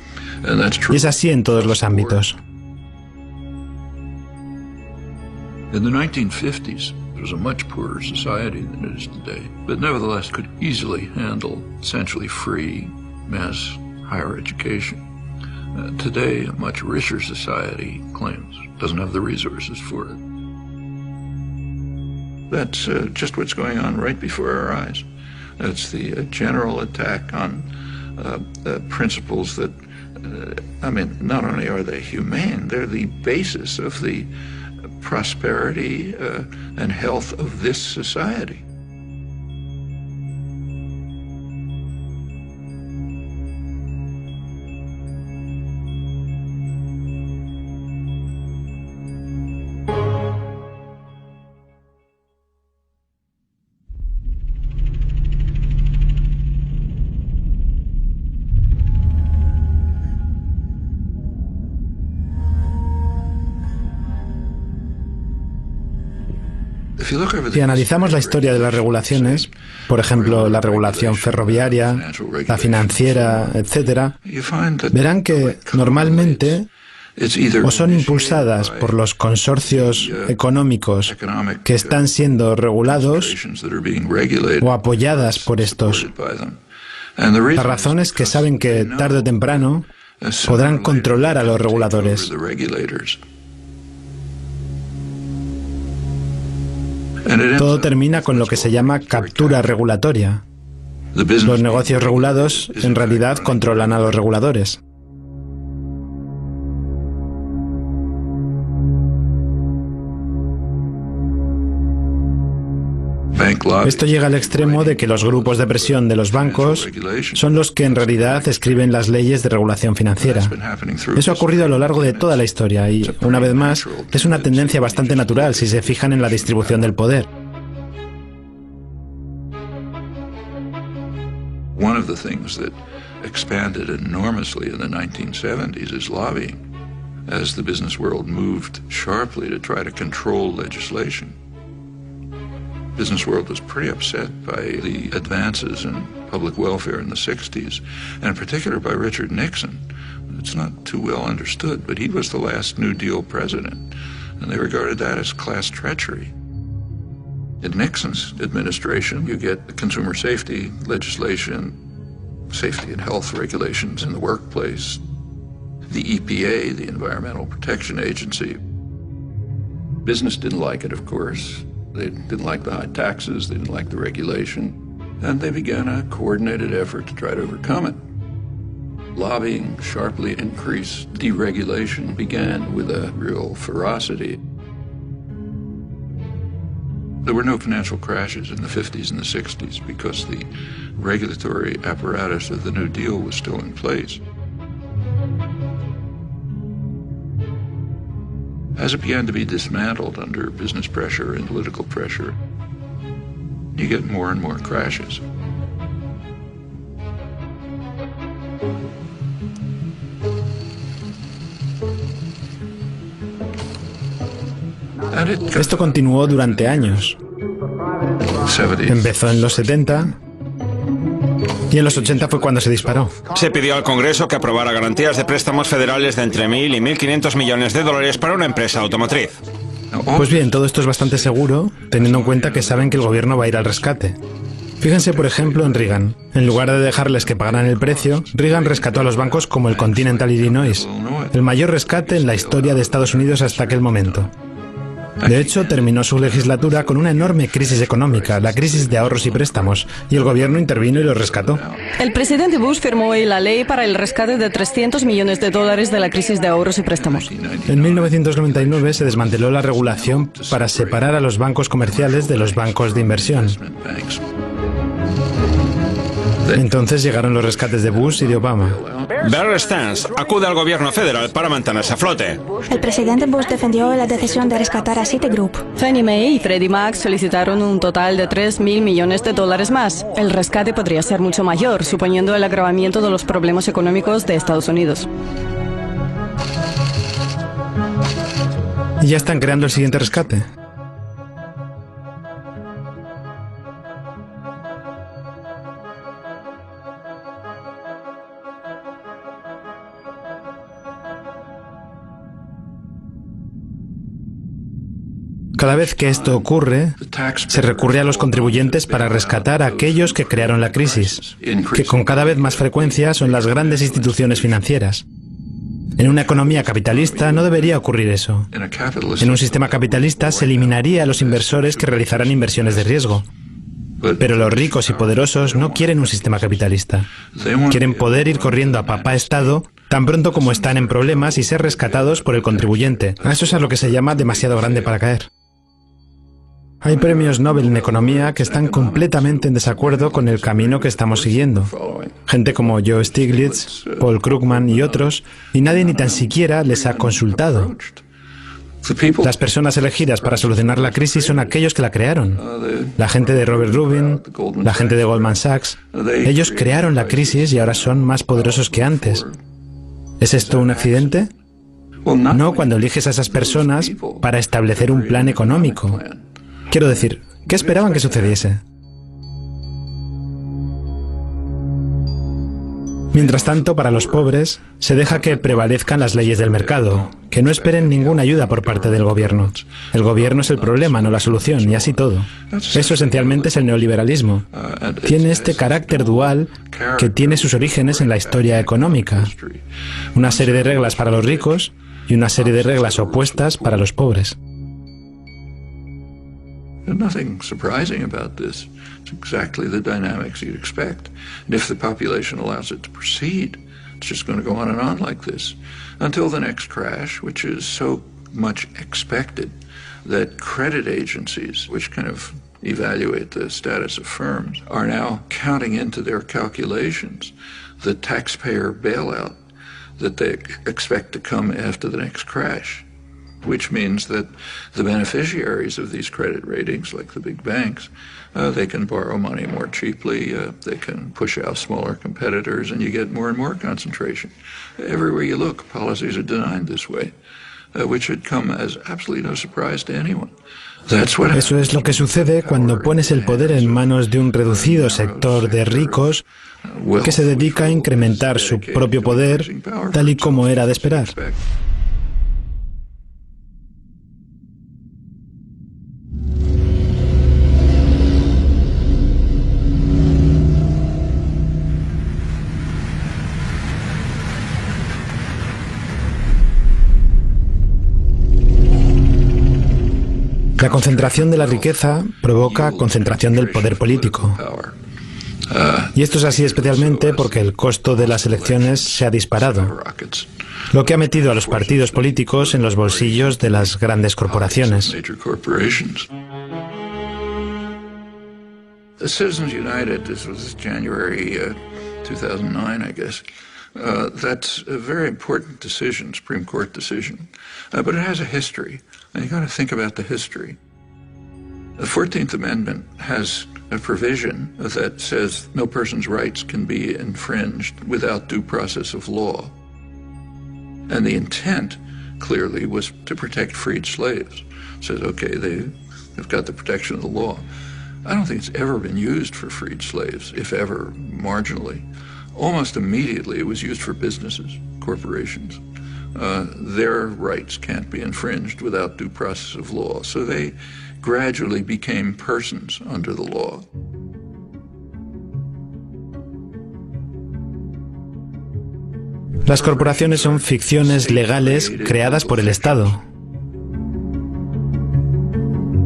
Y es así en todos los ámbitos. In the 1950s, it was a much poorer society than it is today, but nevertheless could easily handle essentially free mass higher education. Today, a much richer society claims doesn't have the resources for it. That's just what's going on right before our eyes. That's the general attack on principles that, not only are they humane, they're the basis of the prosperity and health of this society. Si analizamos la historia de las regulaciones, por ejemplo, la regulación ferroviaria, la financiera, etc., verán que normalmente o son impulsadas por los consorcios económicos que están siendo regulados o apoyadas por estos. La razón es que saben que tarde o temprano podrán controlar a los reguladores. Todo termina con lo que se llama captura regulatoria. Los negocios regulados en realidad controlan a los reguladores. Esto llega al extremo de que los grupos de presión de los bancos son los que en realidad escriben las leyes de regulación financiera. Eso ha ocurrido a lo largo de toda la historia y, una vez más, es una tendencia bastante natural si se fijan en la distribución del poder. One of the things that expanded enormously in the 1970s is lobbying, as the business world moved sharply to try to control legislation. The business world was pretty upset by the advances in public welfare in the 60s, and in particular by Richard Nixon. It's not too well understood, but he was the last New Deal president, and they regarded that as class treachery. In Nixon's administration, you get consumer safety legislation, safety and health regulations in the workplace, the EPA, the Environmental Protection Agency. Business didn't like it, of course. They didn't like the high taxes, they didn't like the regulation, and they began a coordinated effort to try to overcome it. Lobbying sharply increased. Deregulation began with a real ferocity. There were no financial crashes in the 50s and the 60s because the regulatory apparatus of the New Deal was still in place. As it began to be dismantled under business pressure and political pressure, you get more and more crashes. Esto continuó durante años. Empezó en los 70 y en los 80 fue cuando se disparó. Se pidió al Congreso que aprobara garantías de préstamos federales de entre 1.000 y 1.500 millones de dólares para una empresa automotriz. Pues bien, todo esto es bastante seguro, teniendo en cuenta que saben que el gobierno va a ir al rescate. Fíjense, por ejemplo, en Reagan. En lugar de dejarles que pagaran el precio, Reagan rescató a los bancos como el Continental Illinois, el mayor rescate en la historia de Estados Unidos hasta aquel momento. De hecho, terminó su legislatura con una enorme crisis económica, la crisis de ahorros y préstamos, y el gobierno intervino y lo rescató. El presidente Bush firmó hoy la ley para el rescate de 300 millones de dólares de la crisis de ahorros y préstamos. En 1999 se desmanteló la regulación para separar a los bancos comerciales de los bancos de inversión. Entonces llegaron los rescates de Bush y de Obama. Bear Stearns acude al gobierno federal para mantenerse a flote. El presidente Bush defendió la decisión de rescatar a Citigroup. Fannie Mae y Freddie Mac solicitaron un total de $3.000 millones más. El rescate podría ser mucho mayor, suponiendo el agravamiento de los problemas económicos de Estados Unidos. Y ya están creando el siguiente rescate. Cada vez que esto ocurre, se recurre a los contribuyentes para rescatar a aquellos que crearon la crisis, que con cada vez más frecuencia son las grandes instituciones financieras. En una economía capitalista no debería ocurrir eso. En un sistema capitalista se eliminaría a los inversores que realizaran inversiones de riesgo. Pero los ricos y poderosos no quieren un sistema capitalista. Quieren poder ir corriendo a papá Estado tan pronto como están en problemas y ser rescatados por el contribuyente. A eso es a lo que se llama demasiado grande para caer. Hay premios Nobel en economía que están completamente en desacuerdo con el camino que estamos siguiendo. Gente como Joe Stiglitz, Paul Krugman y otros, y nadie ni tan siquiera les ha consultado. Las personas elegidas para solucionar la crisis son aquellos que la crearon. La gente de Robert Rubin, la gente de Goldman Sachs. Ellos crearon la crisis y ahora son más poderosos que antes. ¿Es esto un accidente? No cuando eliges a esas personas para establecer un plan económico. Quiero decir, ¿qué esperaban que sucediese? Mientras tanto, para los pobres, se deja que prevalezcan las leyes del mercado, que no esperen ninguna ayuda por parte del gobierno. El gobierno es el problema, no la solución, y así todo. Eso esencialmente es el neoliberalismo. Tiene este carácter dual que tiene sus orígenes en la historia económica. Una serie de reglas para los ricos y una serie de reglas opuestas para los pobres. There's nothing surprising about this. It's exactly the dynamics you'd expect. And if the population allows it to proceed, it's just going to go on and on like this until the next crash, which is so much expected that credit agencies, which kind of evaluate the status of firms, are now counting into their calculations the taxpayer bailout that they expect to come after the next crash. Which means that the beneficiaries of these credit ratings, like the big banks, they can borrow money more cheaply, they can push out smaller competitors, and you get more and more concentration. Everywhere you look, policies are designed this way, which should come as absolutely no surprise to anyone. Eso es lo que sucede cuando pones el poder en manos de un reducido sector de ricos que se dedica a incrementar su propio poder, tal y como era de esperar. La concentración de la riqueza provoca concentración del poder político. Y esto es así especialmente porque el costo de las elecciones se ha disparado, lo que ha metido a los partidos políticos en los bolsillos de las grandes corporaciones. The Citizens United, this was January 2009, I guess. That's a very important decision, Supreme Court decision, but it has a history, and you've got to think about the history. The 14th Amendment has a provision that says no person's rights can be infringed without due process of law. And the intent, clearly, was to protect freed slaves. It says, okay, they've got the protection of the law. I don't think it's ever been used for freed slaves, if ever, marginally. Almost immediately, it was used for businesses, corporations. Their rights can't be infringed without due process of law. So they gradually became persons under the law. Las corporaciones son ficciones legales creadas por el Estado.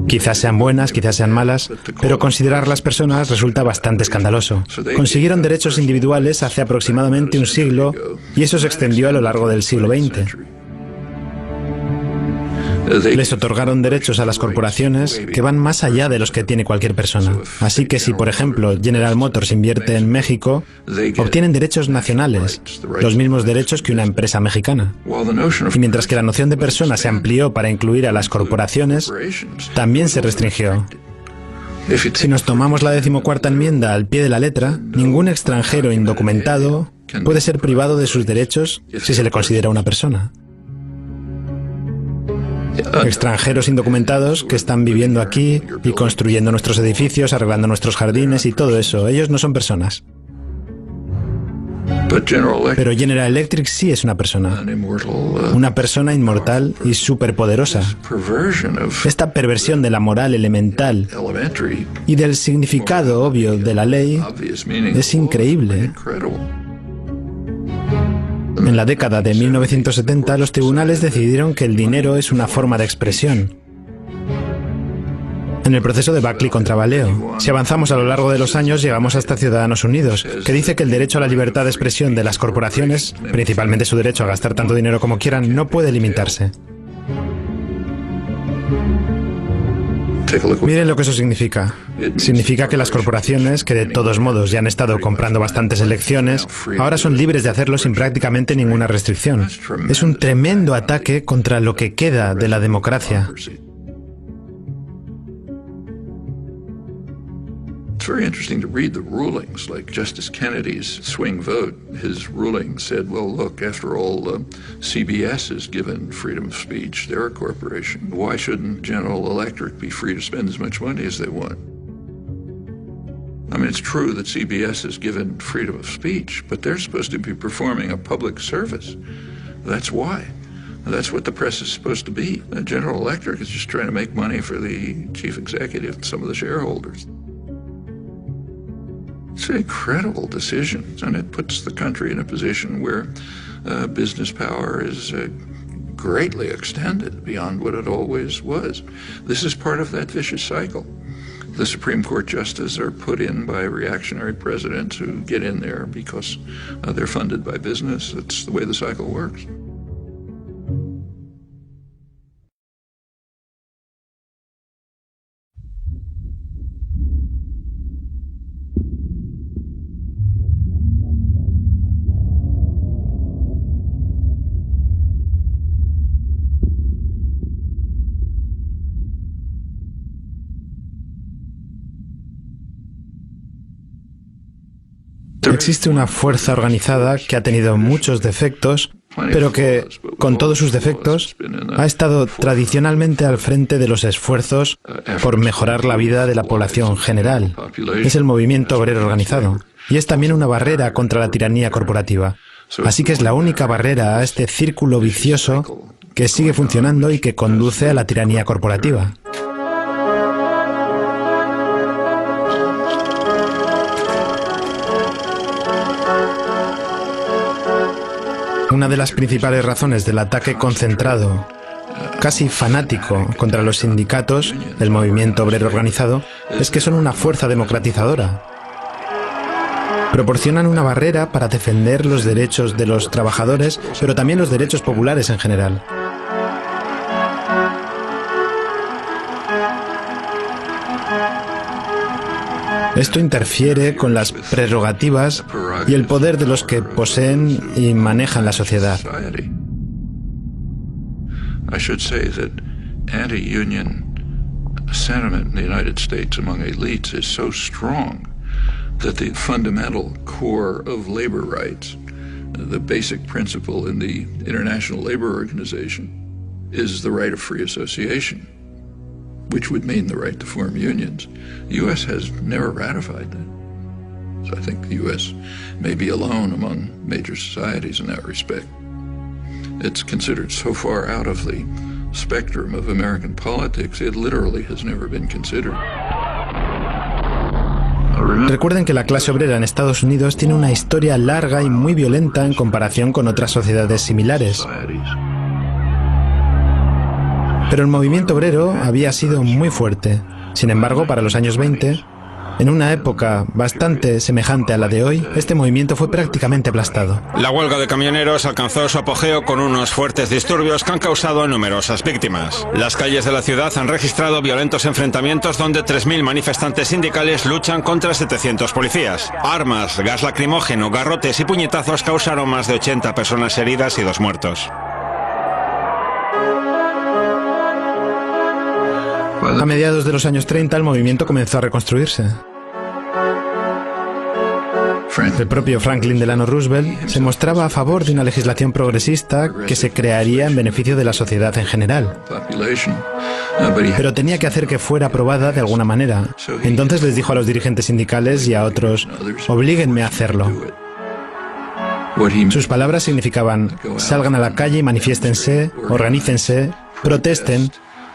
Quizás sean buenas, quizás sean malas, pero considerar las personas resulta bastante escandaloso. Consiguieron derechos individuales hace aproximadamente un siglo y eso se extendió a lo largo del siglo XX. Les otorgaron derechos a las corporaciones que van más allá de los que tiene cualquier persona. Así que si, por ejemplo, General Motors invierte en México, obtienen derechos nacionales, los mismos derechos que una empresa mexicana. Y mientras que la noción de persona se amplió para incluir a las corporaciones, también se restringió. Si nos tomamos la 14ª enmienda al pie de la letra, ningún extranjero indocumentado puede ser privado de sus derechos si se le considera una persona. Extranjeros indocumentados que están viviendo aquí y construyendo nuestros edificios, arreglando nuestros jardines y todo eso, ellos no son personas. Pero General Electric sí es una persona inmortal y superpoderosa. Esta perversión de la moral elemental y del significado obvio de la ley es increíble. En la década de 1970, los tribunales decidieron que el dinero es una forma de expresión. En el proceso de Buckley contra Valeo, si avanzamos a lo largo de los años, llegamos hasta Ciudadanos Unidos, que dice que el derecho a la libertad de expresión de las corporaciones, principalmente su derecho a gastar tanto dinero como quieran, no puede limitarse. Miren lo que eso significa. Significa que las corporaciones, que de todos modos ya han estado comprando bastantes elecciones, ahora son libres de hacerlo sin prácticamente ninguna restricción. Es un tremendo ataque contra lo que queda de la democracia. It's very interesting to read the rulings, like Justice Kennedy's swing vote. His ruling said, well, look, after all, CBS is given freedom of speech. They're a corporation. Why shouldn't General Electric be free to spend as much money as they want? I mean, it's true that CBS is given freedom of speech, but they're supposed to be performing a public service. That's why. That's what the press is supposed to be. General Electric is just trying to make money for the chief executive and some of the shareholders. It's an incredible decision, and it puts the country in a position where business power is greatly extended beyond what it always was. This is part of that vicious cycle. The Supreme Court justices are put in by reactionary presidents who get in there because they're funded by business. That's the way the cycle works. Existe una fuerza organizada que ha tenido muchos defectos, pero que, con todos sus defectos, ha estado tradicionalmente al frente de los esfuerzos por mejorar la vida de la población general. Es el movimiento obrero organizado. Y es también una barrera contra la tiranía corporativa. Así que es la única barrera a este círculo vicioso que sigue funcionando y que conduce a la tiranía corporativa. Una de las principales razones del ataque concentrado, casi fanático, contra los sindicatos, el movimiento obrero organizado, es que son una fuerza democratizadora. Proporcionan una barrera para defender los derechos de los trabajadores, pero también los derechos populares en general. Esto interfiere con las prerrogativas y el poder de los que poseen y manejan la sociedad. I should say that anti-union sentiment in the United States among elites is so strong that the fundamental core of labor rights, the basic principle in the International Labor Organization, is the right of free association, which would mean the right to form unions. The U.S. has never ratified that. So I think the U.S. may be alone among major societies in that respect. It's considered so far out of the spectrum of American politics, it literally has never been considered. Recuerden que la clase obrera en Estados Unidos tiene una historia larga y muy violenta en comparación con otras sociedades similares. Pero el movimiento obrero había sido muy fuerte. Sin embargo, para los años 20, En una época bastante semejante a la de hoy, este movimiento fue prácticamente aplastado. La huelga de camioneros alcanzó su apogeo con unos fuertes disturbios que han causado numerosas víctimas. Las calles de la ciudad han registrado violentos enfrentamientos donde 3.000 manifestantes sindicales luchan contra 700 policías. Armas, gas lacrimógeno, garrotes y puñetazos causaron más de 80 personas heridas y 2 muertos. A mediados de los años 30 el movimiento comenzó a reconstruirse. El propio Franklin Delano Roosevelt se mostraba a favor de una legislación progresista que se crearía en beneficio de la sociedad en general. Pero tenía que hacer que fuera aprobada de alguna manera. Entonces les dijo a los dirigentes sindicales y a otros: oblíguenme a hacerlo. Sus palabras significaban: salgan a la calle y manifiéstense, organícense, protesten,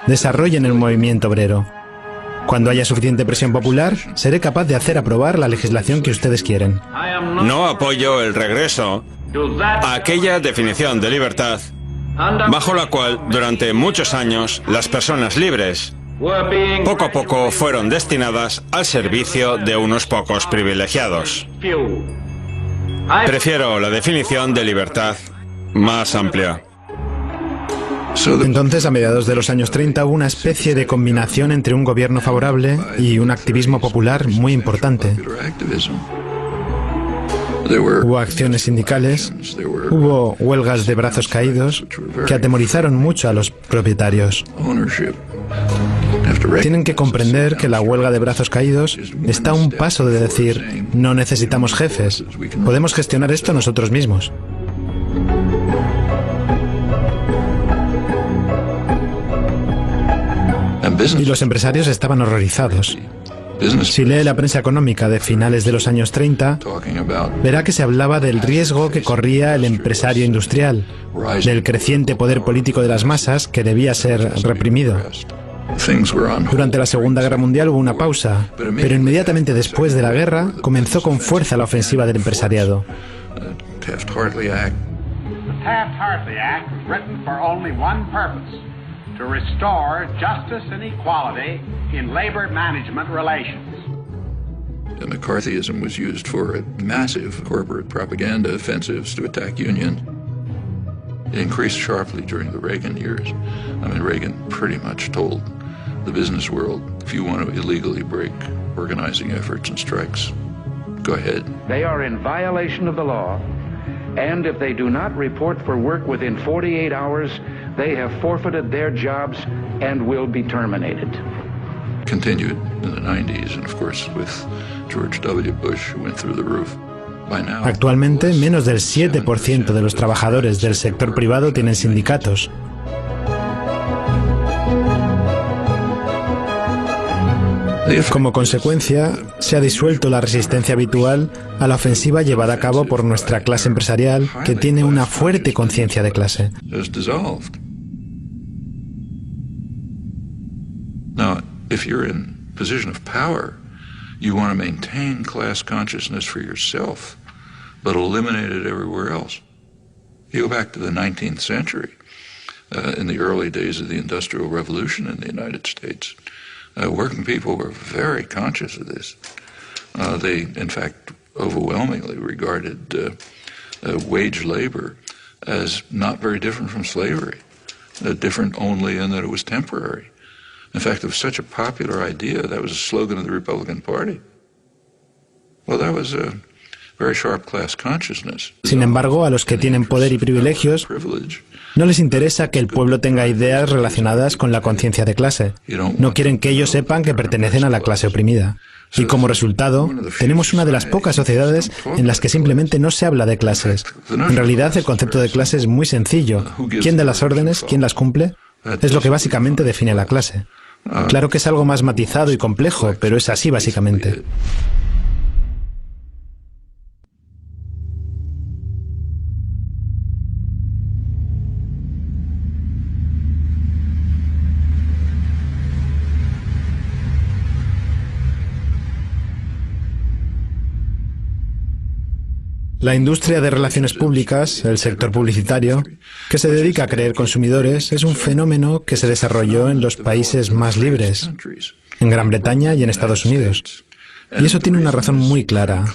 desarrollen el movimiento obrero. Cuando haya suficiente presión popular, seré capaz de hacer aprobar la legislación que ustedes quieren. No apoyo el regreso a aquella definición de libertad bajo la cual durante muchos años las personas libres poco a poco fueron destinadas al servicio de unos pocos privilegiados. Prefiero la definición de libertad más amplia. Entonces, a mediados de los años 30, hubo una especie de combinación entre un gobierno favorable y un activismo popular muy importante. Hubo acciones sindicales, hubo huelgas de brazos caídos que atemorizaron mucho a los propietarios. Tienen que comprender que la huelga de brazos caídos está a un paso de decir: no necesitamos jefes, podemos gestionar esto nosotros mismos. Y los empresarios estaban horrorizados. Si lee la prensa económica de finales de los años 30, verá que se hablaba del riesgo que corría el empresario industrial, del creciente poder político de las masas que debía ser reprimido. Durante la Segunda Guerra Mundial hubo una pausa, pero inmediatamente después de la guerra comenzó con fuerza la ofensiva del empresariado. Taft-Hartley Act was written for only one purpose: to restore justice and equality in labor management relations. McCarthyism was used for massive corporate propaganda offensives to attack unions. It increased sharply during the Reagan years. I mean, Reagan pretty much told the business world, if you want to illegally break organizing efforts and strikes, go ahead. They are in violation of the law, and if they do not report for work within 48 hours, they have forfeited their jobs and will be terminated. Continued in the 90s, and of course with George W. Bush, who went through the roof. By now, actualmente, menos del 7% de los trabajadores del sector privado tienen sindicatos. Como consecuencia, se ha disuelto la resistencia habitual a la ofensiva llevada a cabo por nuestra clase empresarial, que tiene una fuerte conciencia de clase. Now, if you're in a position of power, you want to maintain class consciousness for yourself, but eliminate it everywhere else. You go back to the 19th century, in the early days of the Industrial Revolution in the United States. Working people were very conscious of this. They, in fact, overwhelmingly regarded wage labor as not very different from slavery, different only in that it was temporary. In fact, it was such a popular idea, that was a slogan of the Republican Party. Well, that was a very sharp class consciousness. Sin embargo, a los que tienen poder y privilegios no les interesa que el pueblo tenga ideas relacionadas con la conciencia de clase. No quieren que ellos sepan que pertenecen a la clase oprimida. Y como resultado, tenemos una de las pocas sociedades en las que simplemente no se habla de clases. En realidad, el concepto de clase es muy sencillo. ¿Quién da las órdenes? ¿Quién las cumple? Es lo que básicamente define la clase. Claro que es algo más matizado y complejo, pero es así básicamente. La industria de relaciones públicas, el sector publicitario, que se dedica a crear consumidores, es un fenómeno que se desarrolló en los países más libres, en Gran Bretaña y en Estados Unidos. Y eso tiene una razón muy clara.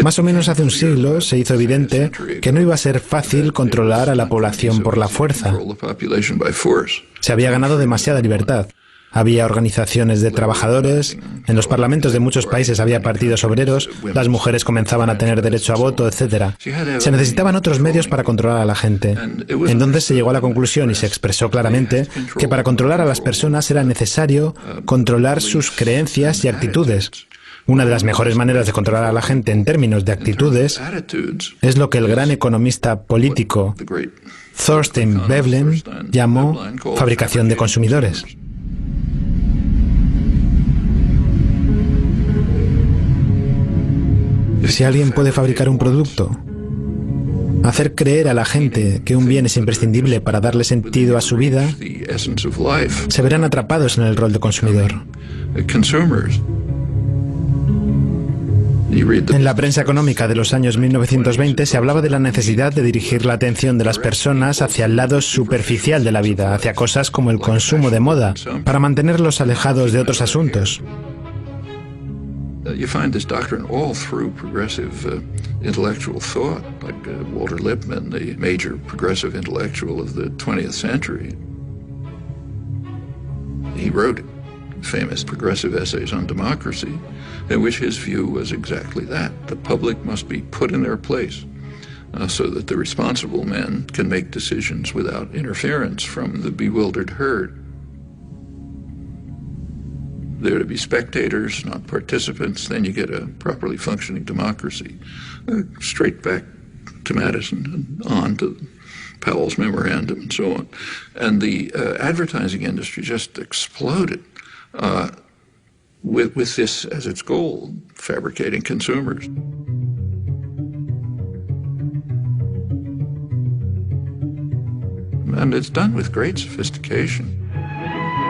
Más o menos hace un siglo se hizo evidente que no iba a ser fácil controlar a la población por la fuerza. Se había ganado demasiada libertad. Había organizaciones de trabajadores, en los parlamentos de muchos países había partidos obreros, las mujeres comenzaban a tener derecho a voto, etc. Se necesitaban otros medios para controlar a la gente. Entonces se llegó a la conclusión y se expresó claramente que para controlar a las personas era necesario controlar sus creencias y actitudes. Una de las mejores maneras de controlar a la gente en términos de actitudes es lo que el gran economista político Thorstein Veblen llamó fabricación de consumidores. Si alguien puede fabricar un producto, hacer creer a la gente que un bien es imprescindible para darle sentido a su vida, se verán atrapados en el rol de consumidor. En la prensa económica de los años 1920 se hablaba de la necesidad de dirigir la atención de las personas hacia el lado superficial de la vida, hacia cosas como el consumo de moda, para mantenerlos alejados de otros asuntos. You find this doctrine all through progressive intellectual thought, like Walter Lippmann, the major progressive intellectual of the 20th century. He wrote famous progressive essays on democracy, in which his view was exactly that. The public must be put in their place so that the responsible men can make decisions without interference from the bewildered herd. There to be spectators, not participants, then you get a properly functioning democracy. Straight back to Madison and on to Powell's memorandum and so on. And the advertising industry just exploded with this as its goal, fabricating consumers. And it's done with great sophistication.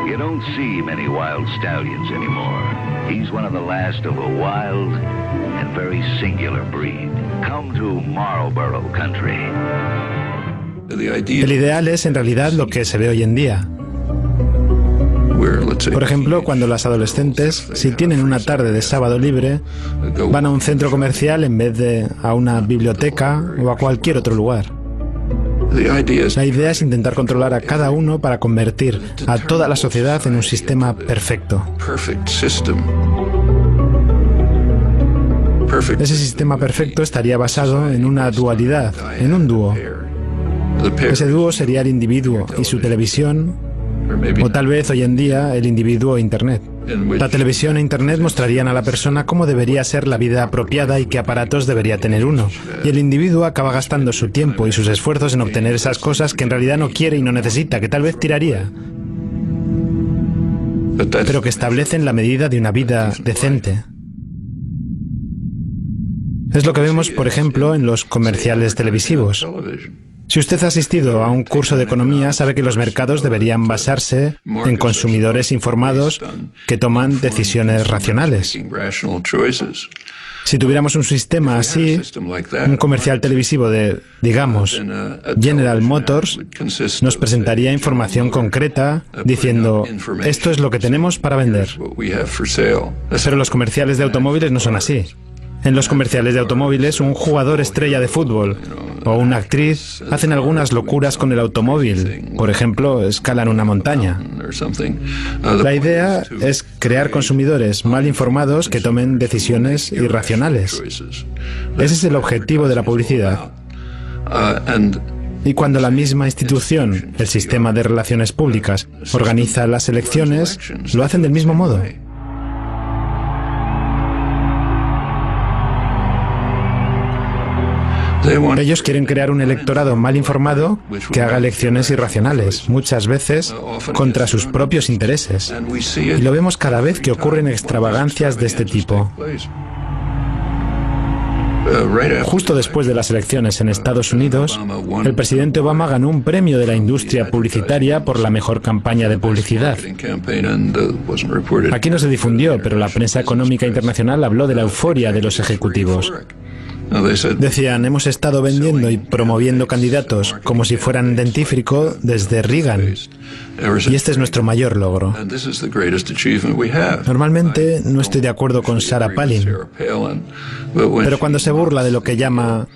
You don't see many wild stallions anymore. He's one of the last of a wild and very singular breed. Come to Marlboro Country. El ideal es en realidad lo que se ve hoy en día. Por ejemplo, cuando las adolescentes, si tienen una tarde de sábado libre, van a un centro comercial en vez de a una biblioteca o a cualquier otro lugar. La idea es intentar controlar a cada uno para convertir a toda la sociedad en un sistema perfecto. Ese sistema perfecto estaría basado en una dualidad, en un dúo. Ese dúo sería el individuo y su televisión, o tal vez hoy en día el individuo e Internet. La televisión e Internet mostrarían a la persona cómo debería ser la vida apropiada y qué aparatos debería tener uno. Y el individuo acaba gastando su tiempo y sus esfuerzos en obtener esas cosas que en realidad no quiere y no necesita, que tal vez tiraría, pero que establecen la medida de una vida decente. Es lo que vemos, por ejemplo, en los comerciales televisivos. Si usted ha asistido a un curso de economía, sabe que los mercados deberían basarse en consumidores informados que toman decisiones racionales. Si tuviéramos un sistema así, un comercial televisivo de, digamos, General Motors, nos presentaría información concreta diciendo, esto es lo que tenemos para vender. Pero los comerciales de automóviles no son así. En los comerciales de automóviles, un jugador estrella de fútbol o una actriz hacen algunas locuras con el automóvil. Por ejemplo, escalan una montaña. La idea es crear consumidores mal informados que tomen decisiones irracionales. Ese es el objetivo de la publicidad. Y cuando la misma institución, el sistema de relaciones públicas, organiza las elecciones, lo hacen del mismo modo. Ellos quieren crear un electorado mal informado que haga elecciones irracionales, muchas veces contra sus propios intereses. Y lo vemos cada vez que ocurren extravagancias de este tipo. Justo después de las elecciones en Estados Unidos, el presidente Obama ganó un premio de la industria publicitaria por la mejor campaña de publicidad. Aquí no se difundió, pero la prensa económica internacional habló de la euforia de los ejecutivos. Decían, hemos estado vendiendo y promoviendo candidatos como si fueran dentífrico desde Reagan. Y este es nuestro mayor logro. Normalmente no estoy de acuerdo con Sarah Palin, pero cuando se burla de lo que llama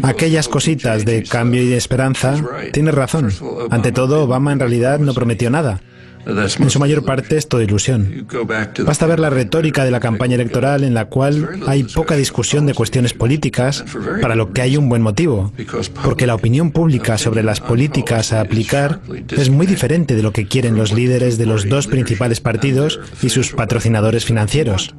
aquellas cositas de cambio y de esperanza, tiene razón. Ante todo, Obama en realidad no prometió nada. En su mayor parte es toda ilusión. Basta ver la retórica de la campaña electoral en la cual hay poca discusión de cuestiones políticas, para lo que hay un buen motivo, porque la opinión pública sobre las políticas a aplicar es muy diferente de lo que quieren los líderes de los dos principales partidos y sus patrocinadores financieros.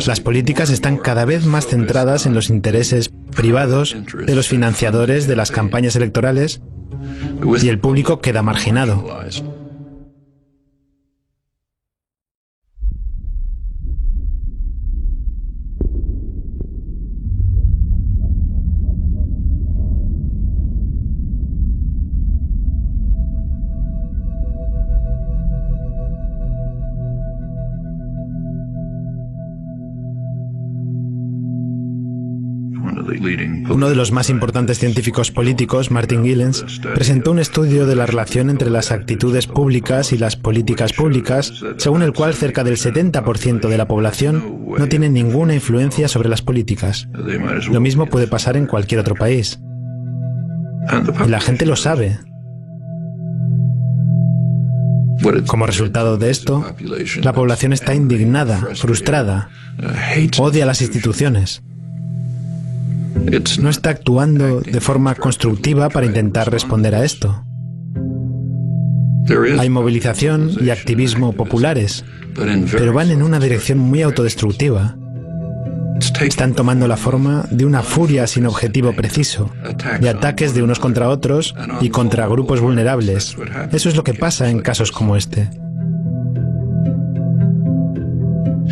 Las políticas están cada vez más centradas en los intereses privados de los financiadores de las campañas electorales y el público queda marginado. Uno de los más importantes científicos políticos, Martin Gilens, presentó un estudio de la relación entre las actitudes públicas y las políticas públicas, según el cual cerca del 70% de la población no tiene ninguna influencia sobre las políticas. Lo mismo puede pasar en cualquier otro país. Y la gente lo sabe. Como resultado de esto, la población está indignada, frustrada, odia las instituciones. No está actuando de forma constructiva para intentar responder a esto. Hay movilización y activismo populares, pero van en una dirección muy autodestructiva. Están tomando la forma de una furia sin objetivo preciso, de ataques de unos contra otros y contra grupos vulnerables. Eso es lo que pasa en casos como este.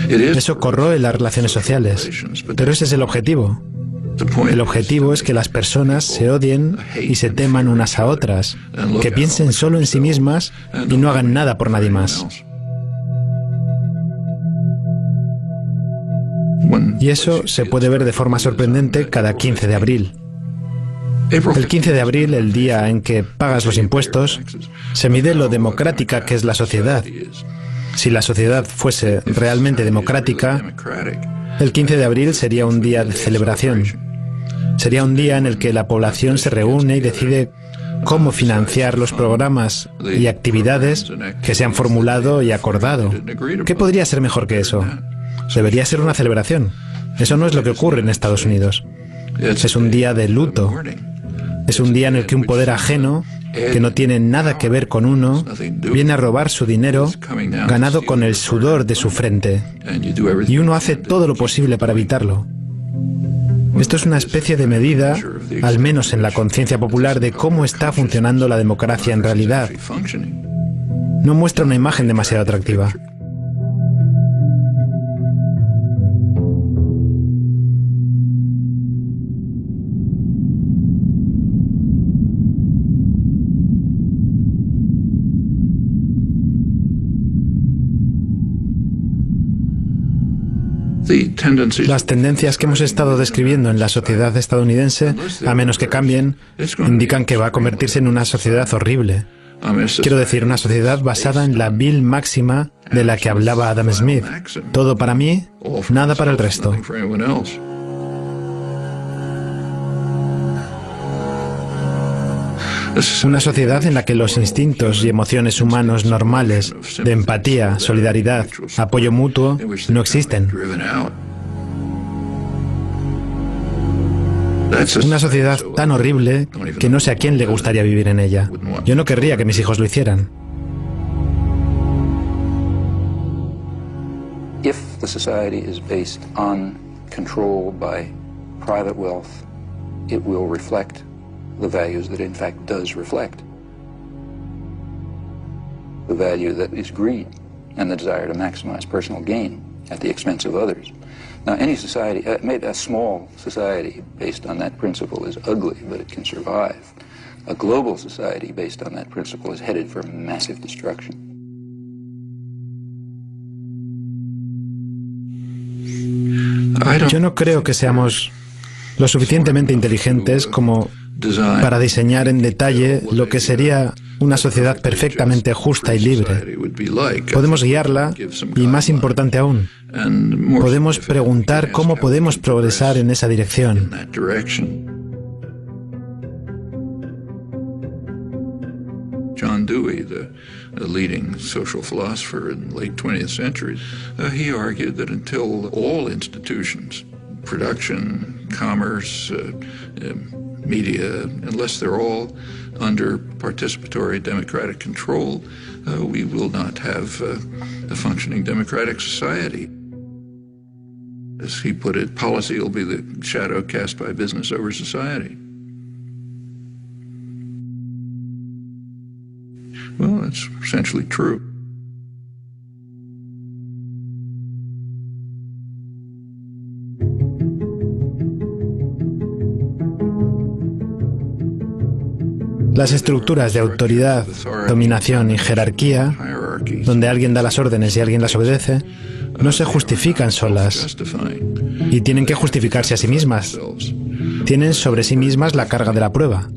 Eso corroe las relaciones sociales, pero ese es el objetivo. El objetivo es que las personas se odien y se teman unas a otras, que piensen solo en sí mismas y no hagan nada por nadie más. Y eso se puede ver de forma sorprendente cada 15 de abril. El 15 de abril, el día en que pagas los impuestos, se mide lo democrática que es la sociedad. Si la sociedad fuese realmente democrática, el 15 de abril sería un día de celebración. Sería un día en el que la población se reúne y decide cómo financiar los programas y actividades que se han formulado y acordado. ¿Qué podría ser mejor que eso? Debería ser una celebración. Eso no es lo que ocurre en Estados Unidos. Es un día de luto. Es un día en el que un poder ajeno, que no tiene nada que ver con uno, viene a robar su dinero ganado con el sudor de su frente. Y uno hace todo lo posible para evitarlo. Esto es una especie de medida, al menos en la conciencia popular, de cómo está funcionando la democracia en realidad. No muestra una imagen demasiado atractiva. Las tendencias que hemos estado describiendo en la sociedad estadounidense, a menos que cambien, indican que va a convertirse en una sociedad horrible. Quiero decir, una sociedad basada en la vil máxima de la que hablaba Adam Smith. Todo para mí, nada para el resto. Una sociedad en la que los instintos y emociones humanos normales de empatía, solidaridad, apoyo mutuo no existen. Una sociedad tan horrible que no sé a quién le gustaría vivir en ella. Yo no querría que mis hijos lo hicieran. If the society is based on control by private wealth, it will reflect the values that it in fact does reflect. The value that is greed and the desire to maximize personal gain at the expense of others. Now, any society, maybe a small society based on that principle is ugly, but it can survive. A global society based on that principle is headed for massive destruction. Yo no creo que seamos lo suficientemente inteligentes como para diseñar en detalle lo que sería una sociedad perfectamente justa y libre. Podemos guiarla y, más importante aún, podemos preguntar cómo podemos progresar en esa dirección. John Dewey, the leading social philosopher in the late 20th century, he argued that until all institutions, production, commerce, media, unless they're all under participatory democratic control, we will not have a functioning democratic society. As he put it, policy will be the shadow cast by business over society. Well, that's essentially true. Las estructuras de autoridad, dominación y jerarquía, donde alguien da las órdenes y alguien las obedece, no se justifican solas y tienen que justificarse a sí mismas. Tienen sobre sí mismas la carga de la prueba.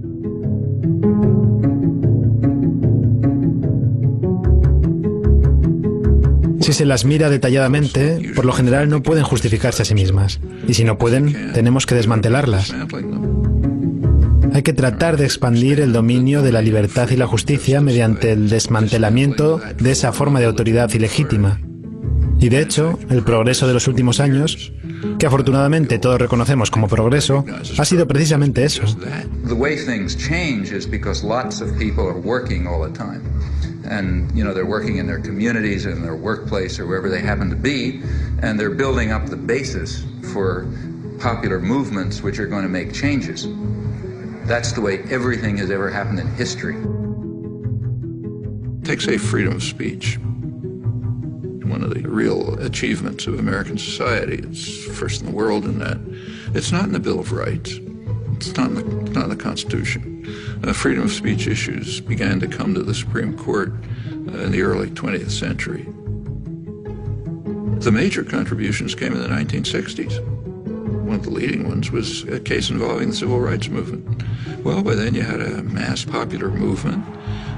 Si se las mira detalladamente, por lo general no pueden justificarse a sí mismas. Y si no pueden, tenemos que desmantelarlas. Hay que tratar de expandir el dominio de la libertad y la justicia mediante el desmantelamiento de esa forma de autoridad ilegítima. Y de hecho, el progreso de los últimos años, que afortunadamente todos reconocemos como progreso, ha sido precisamente eso. And, they're working in their communities, in their workplace, or wherever they happen to be, and they're building up the basis for popular movements which are going to make changes. That's the way everything has ever happened in history. Take, say, freedom of speech. One of the real achievements of American society. It's first in the world in that. It's not in the Bill of Rights. It's not in the Constitution. Freedom of speech issues began to come to the Supreme Court in the early 20th century. The major contributions came in the 1960s. One of the leading ones was a case involving the civil rights movement. Well, by then you had a mass popular movement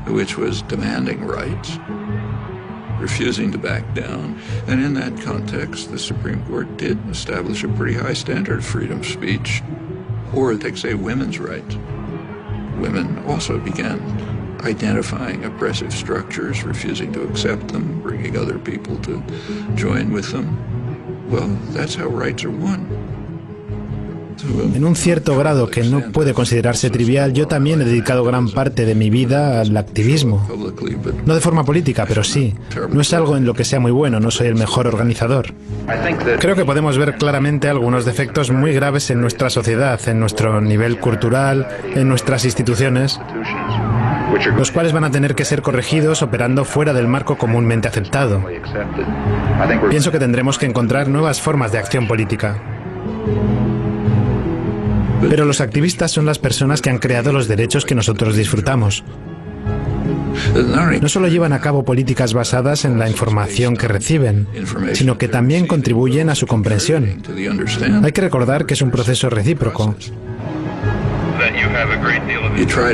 which was demanding rights, refusing to back down. And in that context, the Supreme Court did establish a pretty high standard of freedom of speech. Or, take, say, women's rights. Women also began identifying oppressive structures, refusing to accept them, bringing other people to join with them. Well, that's how rights are won. En un cierto grado que no puede considerarse trivial, yo también he dedicado gran parte de mi vida al activismo. No de forma política, pero sí. No es algo en lo que sea muy bueno, no soy el mejor organizador. Creo que podemos ver claramente algunos defectos muy graves en nuestra sociedad, en nuestro nivel cultural, en nuestras instituciones, los cuales van a tener que ser corregidos operando fuera del marco comúnmente aceptado. Pienso que tendremos que encontrar nuevas formas de acción política. Pero los activistas son las personas que han creado los derechos que nosotros disfrutamos. No solo llevan a cabo políticas basadas en la información que reciben, sino que también contribuyen a su comprensión. Hay que recordar que es un proceso recíproco.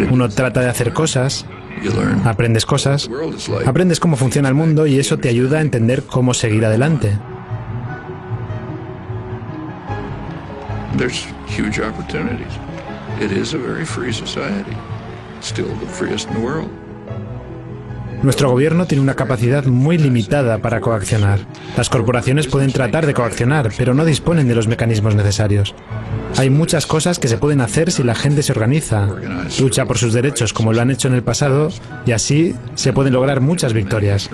Uno trata de hacer cosas, aprendes cosas, aprendes cómo funciona el mundo y eso te ayuda a entender cómo seguir adelante. There's huge opportunities. It is a very free society. Still the freest in the world. Nuestro gobierno tiene una capacidad muy limitada para coaccionar. Las corporaciones pueden tratar de coaccionar, pero no disponen de los mecanismos necesarios. Hay muchas cosas que se pueden hacer si la gente se organiza, lucha por sus derechos como lo han hecho en el pasado, y así se pueden lograr muchas victorias.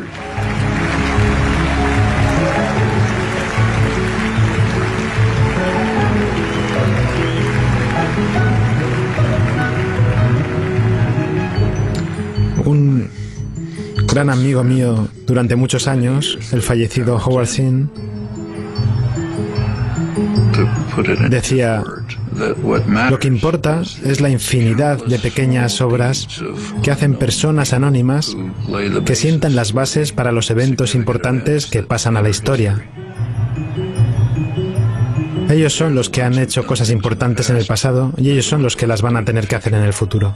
Un gran amigo mío durante muchos años, el fallecido Howard Zinn, decía: lo que importa es la infinidad de pequeñas obras que hacen personas anónimas que sientan las bases para los eventos importantes que pasan a la historia. Ellos son los que han hecho cosas importantes en el pasado y ellos son los que las van a tener que hacer en el futuro.